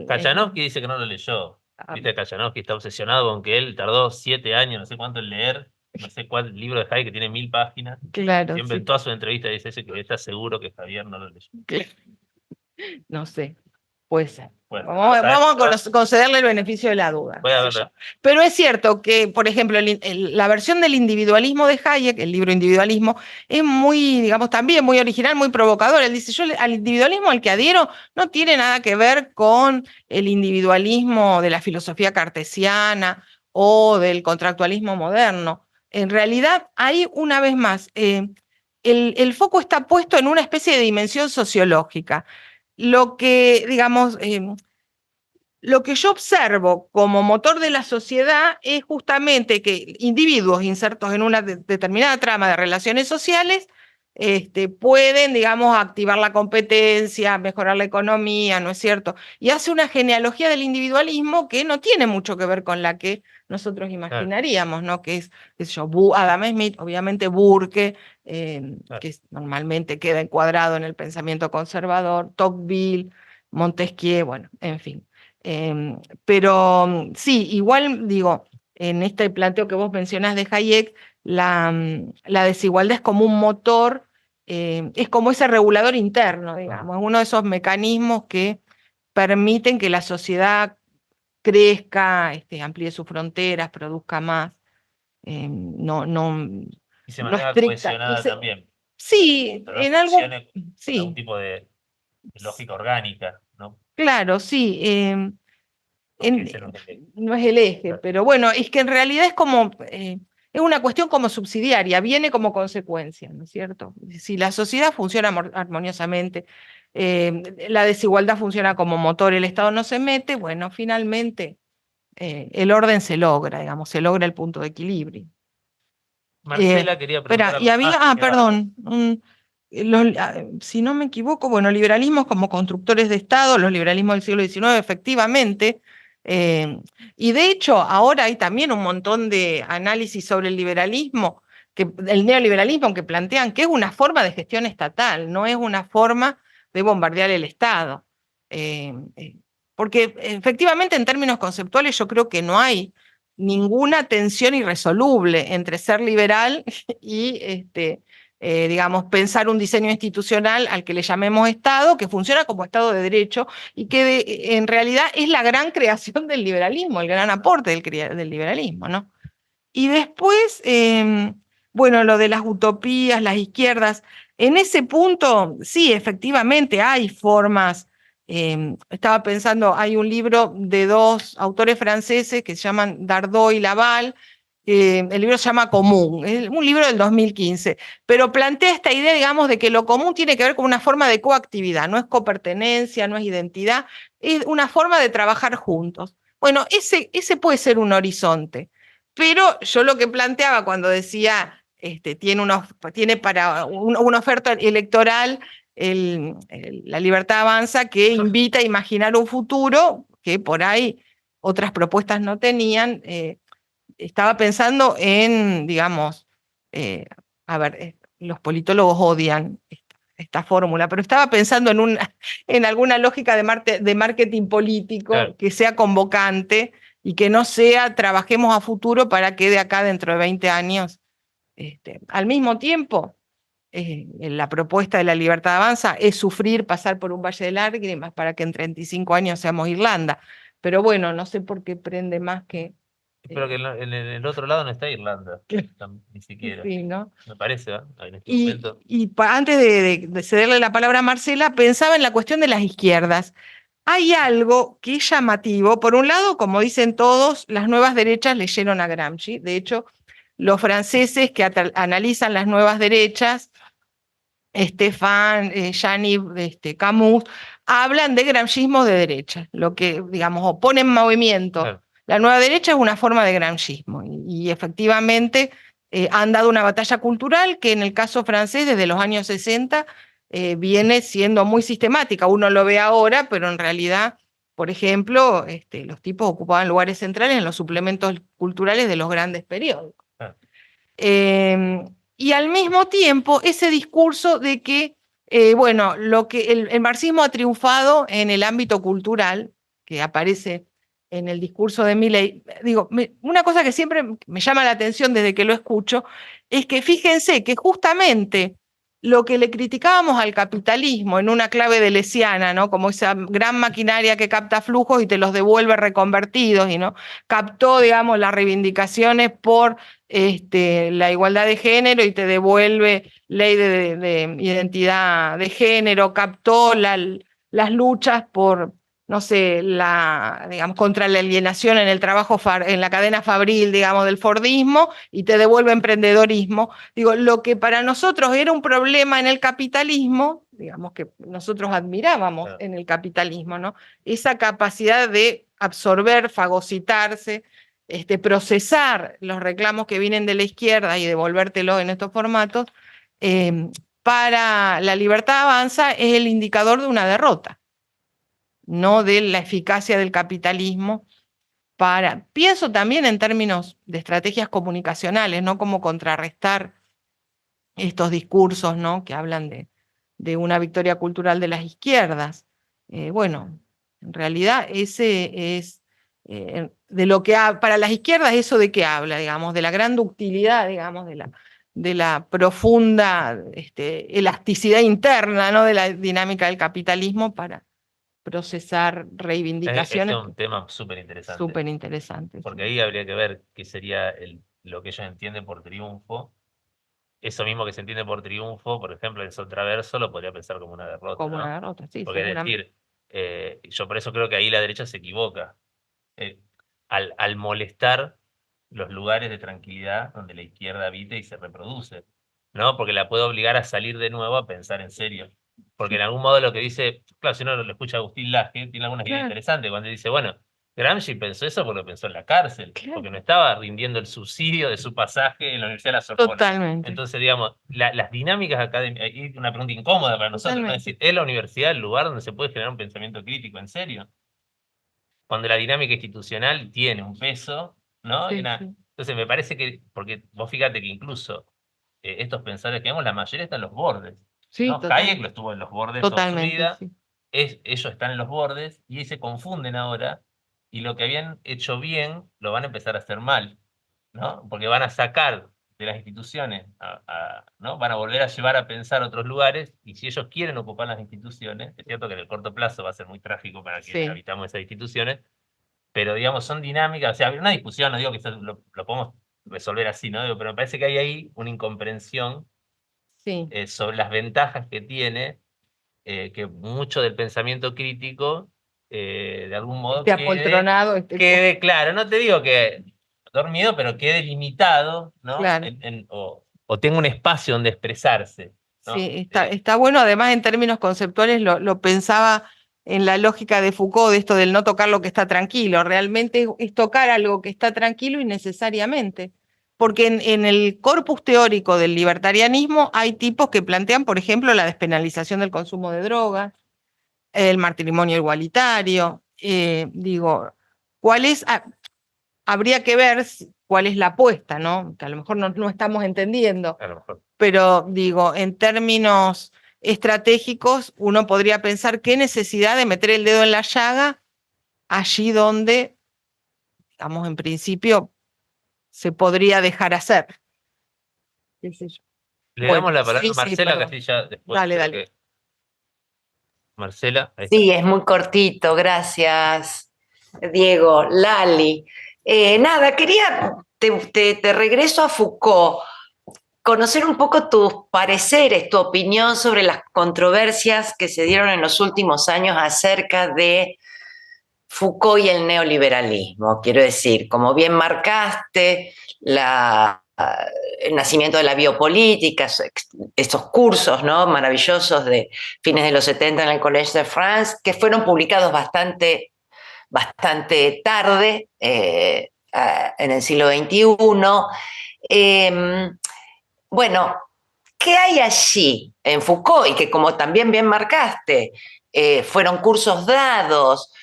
Kachanovsky dice que no lo leyó. Viste, Kachanovsky está obsesionado con que él tardó 7 años, no sé cuánto, en leer no sé cuál libro de Hayek que tiene 1000 páginas.
Claro,
Siempre
sí.
en todas sus entrevistas dice eso, que está seguro que Javier no lo leyó.
No sé. Puede ser.
Bueno,
Vamos a concederle el beneficio de la duda.
puede
qué sé
haber-
yo. Pero es cierto que, por ejemplo, la versión del individualismo de Hayek, el libro Individualismo, es muy, digamos, también muy original, muy provocador. Él dice, yo al individualismo al que adhiero no tiene nada que ver con el individualismo de la filosofía cartesiana o del contractualismo moderno. En realidad, ahí una vez más, el foco está puesto en una especie de dimensión sociológica. Lo que, digamos, lo que yo observo como motor de la sociedad es justamente que individuos insertos en una determinada trama de relaciones sociales pueden, digamos, activar la competencia, mejorar la economía, ¿no es cierto? Y hace una genealogía del individualismo que no tiene mucho que ver con la que nosotros imaginaríamos, ¿no? Que es, qué sé yo, Adam Smith, obviamente Burke, que normalmente queda encuadrado en el pensamiento conservador, Tocqueville, Montesquieu, bueno, en fin. Pero sí, igual digo, en este planteo que vos mencionás de Hayek, la desigualdad es como un motor, es como ese regulador interno, digamos, uno de esos mecanismos que permiten que la sociedad crezca, amplíe sus fronteras, produzca más. No,
Y se
no
mantenga
estricta.
cohesionada también.
Sí,
Pero no
en algo,
funcione con
sí,
algún tipo de lógica orgánica, ¿no?
claro, sí.
Porque ese no es el eje.
No es el eje,
Claro.
pero bueno, es que en realidad es como, es una cuestión como subsidiaria, viene como consecuencia, ¿no es cierto? Si la sociedad funciona armoniosamente, la desigualdad funciona como motor, el Estado no se mete, bueno, finalmente el orden se logra, digamos, se logra el punto de equilibrio.
Marcela quería preguntar
Espera, y
algo.
había, perdón, si no me equivoco, bueno, liberalismos como constructores de Estado, los liberalismos del siglo XIX, efectivamente, y de hecho ahora hay también un montón de análisis sobre el liberalismo, el neoliberalismo, que plantean que es una forma de gestión estatal, no es una forma de bombardear el Estado. Porque efectivamente en términos conceptuales yo creo que no hay ninguna tensión irresoluble entre ser liberal y, digamos, pensar un diseño institucional al que le llamemos Estado, que funciona como Estado de Derecho y que en realidad es la gran creación del liberalismo, el gran aporte del liberalismo, ¿no? Y después, bueno, lo de las utopías, las izquierdas, en ese punto, sí, efectivamente hay formas. Estaba pensando, hay un libro de dos autores franceses que se llaman Dardot y Laval, el libro se llama Común, es un libro del 2015, pero plantea esta idea, digamos, de que lo común tiene que ver con una forma de coactividad, no es copertenencia, no es identidad, es una forma de trabajar juntos. Bueno, ese puede ser un horizonte. Pero yo lo que planteaba cuando decía, tiene para una oferta electoral la Libertad Avanza que invita a imaginar un futuro que por ahí otras propuestas no tenían. Estaba pensando en, digamos, a ver, los politólogos odian esta fórmula, pero estaba pensando en alguna lógica de marketing político
Claro.
que sea convocante y que no sea trabajemos a futuro para que de acá dentro de 20 años. Al mismo tiempo, la propuesta de la Libertad Avanza es sufrir, pasar por un valle de lágrimas para que en 35 años seamos Irlanda. Pero bueno, no sé por qué prende más que...
Pero que en el otro lado no está Irlanda, ni siquiera.
Sí, ¿no?
Me parece, ¿eh? En este momento.
Y antes de cederle la palabra a Marcela, pensaba en la cuestión de las izquierdas. Hay algo que es llamativo. Por un lado, como dicen todos, las nuevas derechas leyeron a Gramsci. De hecho, los franceses que analizan las nuevas derechas, Stéphane, Gianni, Camus, hablan de gramscismo de derecha, lo que, digamos, opone en movimiento.
Claro.
La nueva derecha es una forma de gramscismo y efectivamente han dado una batalla cultural que en el caso francés desde los años 60 viene siendo muy sistemática. Uno lo ve ahora, pero en realidad, por ejemplo, los tipos ocupaban lugares centrales en los suplementos culturales de los grandes periódicos.
Claro.
Y al mismo tiempo, ese discurso de que, bueno, el marxismo ha triunfado en el ámbito cultural, que aparece en el discurso de Milley. Digo, una cosa que siempre me llama la atención desde que lo escucho, es que fíjense que justamente lo que le criticábamos al capitalismo en una clave deleuziana, ¿no? Como esa gran maquinaria que capta flujos y te los devuelve reconvertidos, y ¿no? Captó, digamos, las reivindicaciones por la igualdad de género y te devuelve ley de identidad de género, captó las luchas por, no sé, digamos, contra la alienación en el trabajo, en la cadena fabril, digamos, del fordismo, y te devuelve emprendedorismo. Digo, lo que para nosotros era un problema en el capitalismo, digamos que nosotros admirábamos en el capitalismo, ¿no? Esa capacidad de absorber, fagocitarse, procesar los reclamos que vienen de la izquierda y devolvértelo en estos formatos, para la libertad avanza es el indicador de una derrota, no de la eficacia del capitalismo. Pienso también en términos de estrategias comunicacionales, ¿no? Como contrarrestar estos discursos, ¿no? Que hablan de una victoria cultural de las izquierdas. Bueno, en realidad ese es de lo que para las izquierdas eso de qué habla, digamos, de la gran ductilidad, digamos, de la profunda elasticidad interna, ¿no? De la dinámica del capitalismo para procesar reivindicaciones.
Este es un tema súper interesante.
Súper interesante.
Porque ahí habría que ver qué sería lo que ellos entienden por triunfo. Eso mismo que se entiende por triunfo, por ejemplo, en Sotraverso lo podría pensar como una derrota.
Como
¿no?
una derrota, sí.
Porque es decir, yo por eso creo que ahí la derecha se equivoca. Al molestar los lugares de tranquilidad donde la izquierda habita y se reproduce, ¿no? Porque la puede obligar a salir de nuevo a pensar en serio. Porque en algún modo lo que dice, claro, si uno lo escucha a Agustín Laje, tiene algunas ideas interesantes, cuando dice, bueno, Gramsci pensó eso porque lo pensó en la cárcel, porque no estaba rindiendo el subsidio de su pasaje en la Universidad de la Sorbona.
Totalmente.
Entonces, digamos, las dinámicas académicas, y una pregunta incómoda para nosotros, ¿no? Es decir, ¿es la universidad el lugar donde se puede generar un pensamiento crítico en serio? Cuando la dinámica institucional tiene un peso, ¿no?
Sí,
Entonces me parece que, porque vos fíjate que incluso estos pensadores que vemos, la mayoría están en los bordes.
Sí,
¿no? Hayek lo estuvo en los bordes toda su vida,
sí.
Ellos están en los bordes y se confunden ahora, y lo que habían hecho bien lo van a empezar a hacer mal, ¿no? Porque van a sacar de las instituciones, ¿no? Van a volver a llevar a pensar otros lugares, y si ellos quieren ocupar las instituciones, es cierto que en el corto plazo va a ser muy trágico para quienes habitamos esas instituciones, pero digamos, son dinámicas, o sea, una discusión, no digo que lo podemos resolver así, ¿no? Pero me parece que hay ahí una incomprensión sobre las ventajas que tiene que mucho del pensamiento crítico, de algún modo,
apoltronado,
quede claro, no te digo que dormido, pero quede limitado, ¿no?
Claro.
O tenga un espacio donde expresarse, ¿no?
Sí, está bueno, además en términos conceptuales lo pensaba en la lógica de Foucault, de esto del no tocar lo que está tranquilo. Realmente es tocar algo que está tranquilo innecesariamente. Porque en el corpus teórico del libertarianismo hay tipos que plantean, por ejemplo, la despenalización del consumo de drogas, el matrimonio igualitario. Digo, habría que ver cuál es la apuesta, ¿no? Que a lo mejor no estamos entendiendo.
A lo mejor.
Pero digo, en términos estratégicos, uno podría pensar qué necesidad de meter el dedo en la llaga allí donde, digamos, en principio se podría dejar hacer. ¿Qué sé yo?
Le damos la palabra a Marcela,
perdón.
que así ya después.
Dale.
Marcela. Ahí
Sí,
está.
es muy cortito, gracias, Diego. Lali. Nada, te regreso a Foucault, conocer un poco tus pareceres, tu opinión sobre las controversias que se dieron en los últimos años acerca de Foucault y el neoliberalismo. Quiero decir, como bien marcaste, el nacimiento de la biopolítica, estos cursos, ¿no? Maravillosos de fines de los 70 en el Collège de France, que fueron publicados bastante tarde, en el siglo XXI. Bueno, ¿qué hay allí en Foucault? Y que, como también bien marcaste, fueron cursos dados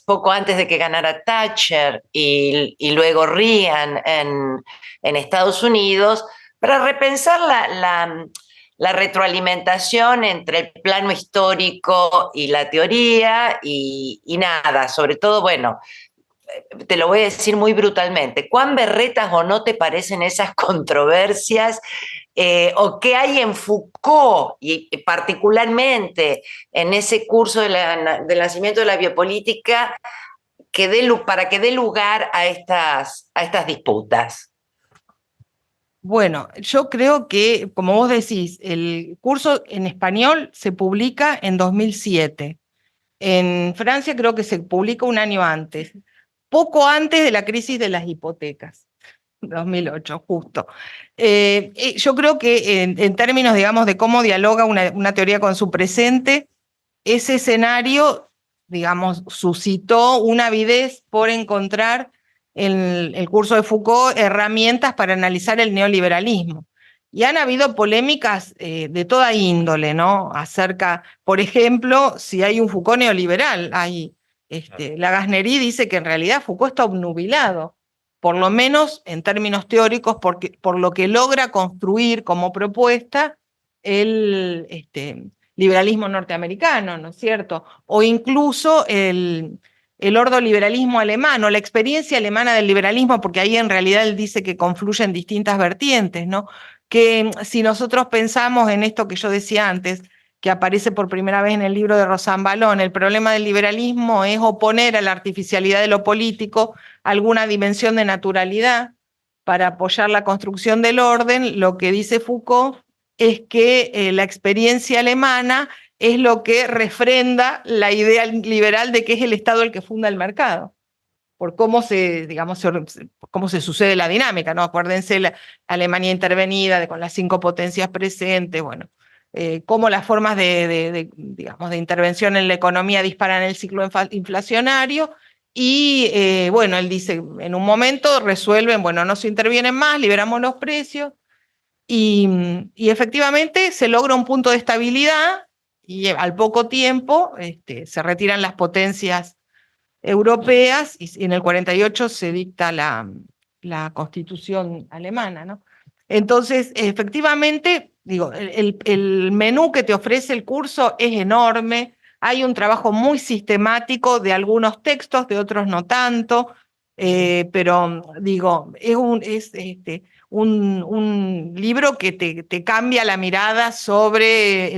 poco antes de que ganara Thatcher y luego Reagan en Estados Unidos, para repensar la retroalimentación entre el plano histórico y la teoría y nada, sobre todo, bueno, te lo voy a decir muy brutalmente, ¿cuán berretas o no te parecen esas controversias o qué hay en Foucault, y particularmente en ese curso del nacimiento de la biopolítica, para que dé lugar a estas disputas.
Bueno, yo creo que, como vos decís, el curso en español se publica en 2007. En Francia creo que se publica un año antes, poco antes de la crisis de las hipotecas, 2008, justo. Yo creo que en términos, digamos, de cómo dialoga una teoría con su presente, ese escenario, digamos, suscitó una avidez por encontrar en el curso de Foucault herramientas para analizar el neoliberalismo. Y han habido polémicas de toda índole, ¿no? Acerca, por ejemplo, si hay un Foucault neoliberal. La Gasnerí dice que en realidad Foucault está obnubilado, por lo menos en términos teóricos, por lo que logra construir como propuesta el liberalismo norteamericano, ¿no es cierto? O incluso el ordoliberalismo alemán, o la experiencia alemana del liberalismo, porque ahí en realidad él dice que confluyen distintas vertientes, ¿no? Que si nosotros pensamos en esto que yo decía antes, que aparece por primera vez en el libro de Rosan Ballon, el problema del liberalismo es oponer a la artificialidad de lo político alguna dimensión de naturalidad para apoyar la construcción del orden. Lo que dice Foucault es que la experiencia alemana es lo que refrenda la idea liberal de que es el Estado el que funda el mercado, por cómo cómo se sucede la dinámica, ¿no? Acuérdense la Alemania intervenida, con las 5 potencias presentes, bueno, cómo las formas de intervención en la economía disparan el ciclo inflacionario, y bueno, él dice, en un momento resuelven, bueno, no se intervienen más, liberamos los precios, y efectivamente se logra un punto de estabilidad, y al poco tiempo se retiran las potencias europeas, y en el 48 se dicta la Constitución alemana, ¿no? Entonces, efectivamente, digo, el menú que te ofrece el curso es enorme, hay un trabajo muy sistemático de algunos textos, de otros no tanto, pero digo, es un libro que te cambia la mirada sobre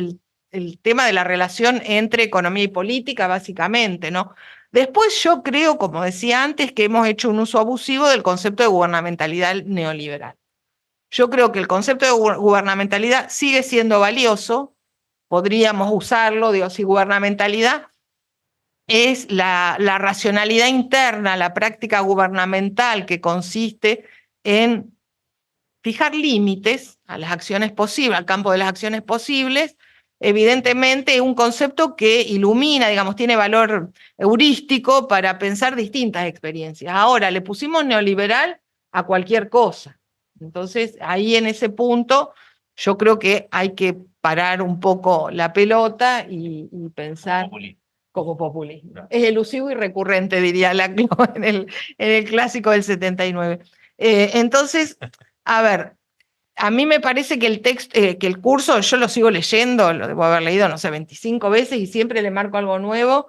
el tema de la relación entre economía y política, básicamente, ¿no? Después yo creo, como decía antes, que hemos hecho un uso abusivo del concepto de gubernamentalidad neoliberal. Yo creo que el concepto de gubernamentalidad sigue siendo valioso, podríamos usarlo, digo, si gubernamentalidad es la racionalidad interna, la práctica gubernamental que consiste en fijar límites a las acciones posibles, al campo de las acciones posibles. Evidentemente es un concepto que ilumina, digamos, tiene valor heurístico para pensar distintas experiencias. Ahora, le pusimos neoliberal a cualquier cosa. Entonces, ahí en ese punto, yo creo que hay que parar un poco la pelota y pensar como populismo. Es elusivo y recurrente, diría Laclau en el clásico del 79. Entonces, a ver, a mí me parece que que el curso, yo lo sigo leyendo, lo debo haber leído, no sé, 25 veces, y siempre le marco algo nuevo,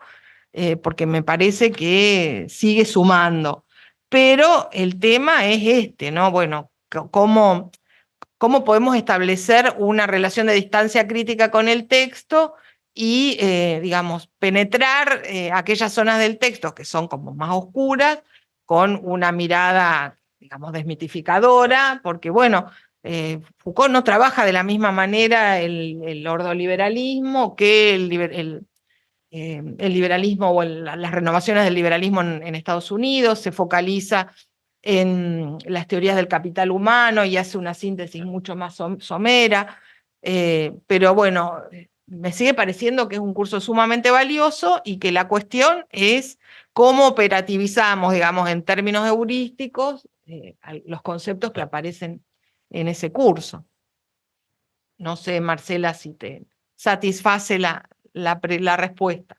porque me parece que sigue sumando. Pero el tema es ¿no? Bueno, ¿cómo podemos establecer una relación de distancia crítica con el texto y, digamos, penetrar aquellas zonas del texto que son como más oscuras, con una mirada, digamos, desmitificadora, porque, bueno, Foucault no trabaja de la misma manera el ordoliberalismo que el liberalismo o las renovaciones del liberalismo en Estados Unidos, se focaliza en las teorías del capital humano y hace una síntesis mucho más somera, pero bueno, me sigue pareciendo que es un curso sumamente valioso y que la cuestión es cómo operativizamos, digamos, en términos heurísticos, los conceptos que aparecen en ese curso. No sé, Marcela, si te satisface la respuesta.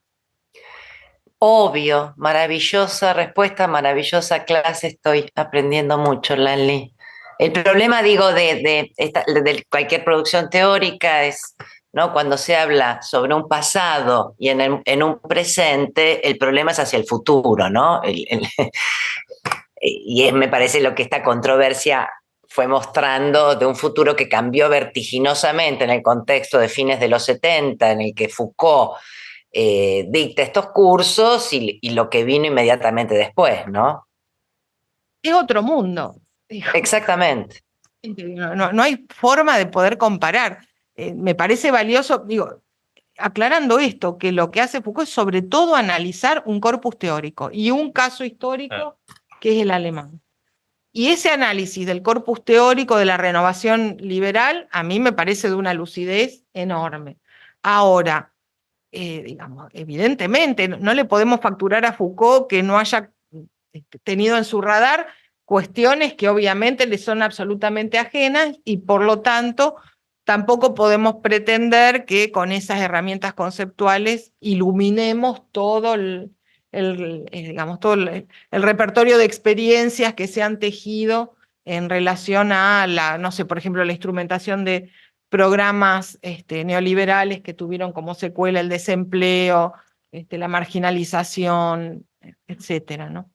Obvio, maravillosa respuesta, maravillosa clase, estoy aprendiendo mucho, Lali. El problema, digo, de cualquier producción teórica es, ¿no? Cuando se habla sobre un pasado y en un presente, el problema es hacia el futuro, ¿no? Y me parece lo que esta controversia fue mostrando de un futuro que cambió vertiginosamente en el contexto de fines de los 70, en el que Foucault dicta estos cursos y lo que vino inmediatamente después, ¿no?
Es otro mundo.
Exactamente.
No hay forma de poder comparar. Me parece valioso, digo, aclarando esto, que lo que hace Foucault es sobre todo analizar un corpus teórico y un caso histórico que es el alemán. Y ese análisis del corpus teórico de la renovación liberal a mí me parece de una lucidez enorme. Ahora, digamos, evidentemente no le podemos facturar a Foucault que no haya tenido en su radar cuestiones que obviamente le son absolutamente ajenas y por lo tanto tampoco podemos pretender que con esas herramientas conceptuales iluminemos todo digamos, todo el repertorio de experiencias que se han tejido en relación a no sé, por ejemplo, la instrumentación de programas neoliberales que tuvieron como secuela el desempleo, la marginalización, etcétera, ¿no?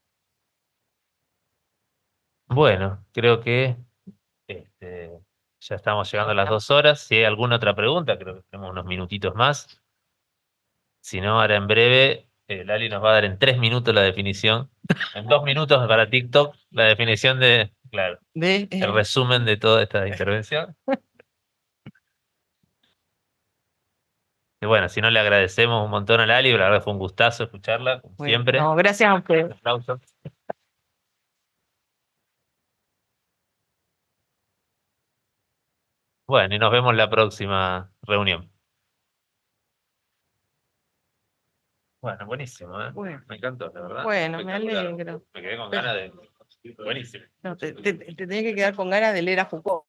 Bueno, creo que ya estamos llegando a las 2 horas. Si hay alguna otra pregunta, creo que tenemos unos minutitos más. Si no, ahora en breve, Lali nos va a dar en 3 minutos la definición, en 2 minutos para TikTok, la definición claro, el resumen de toda esta intervención. Y bueno, si no, le agradecemos un montón a Lali, la verdad fue un gustazo escucharla, como siempre.
No, gracias a usted.
Un aplauso. Bueno, y nos vemos en la próxima reunión. Bueno, buenísimo, ¿eh?
Bueno.
Me encantó, la verdad.
Bueno, me
Espectacular.
alegro.
Me quedé con ganas de... Buenísimo.
No, te tenés que quedar con ganas de leer a Foucault.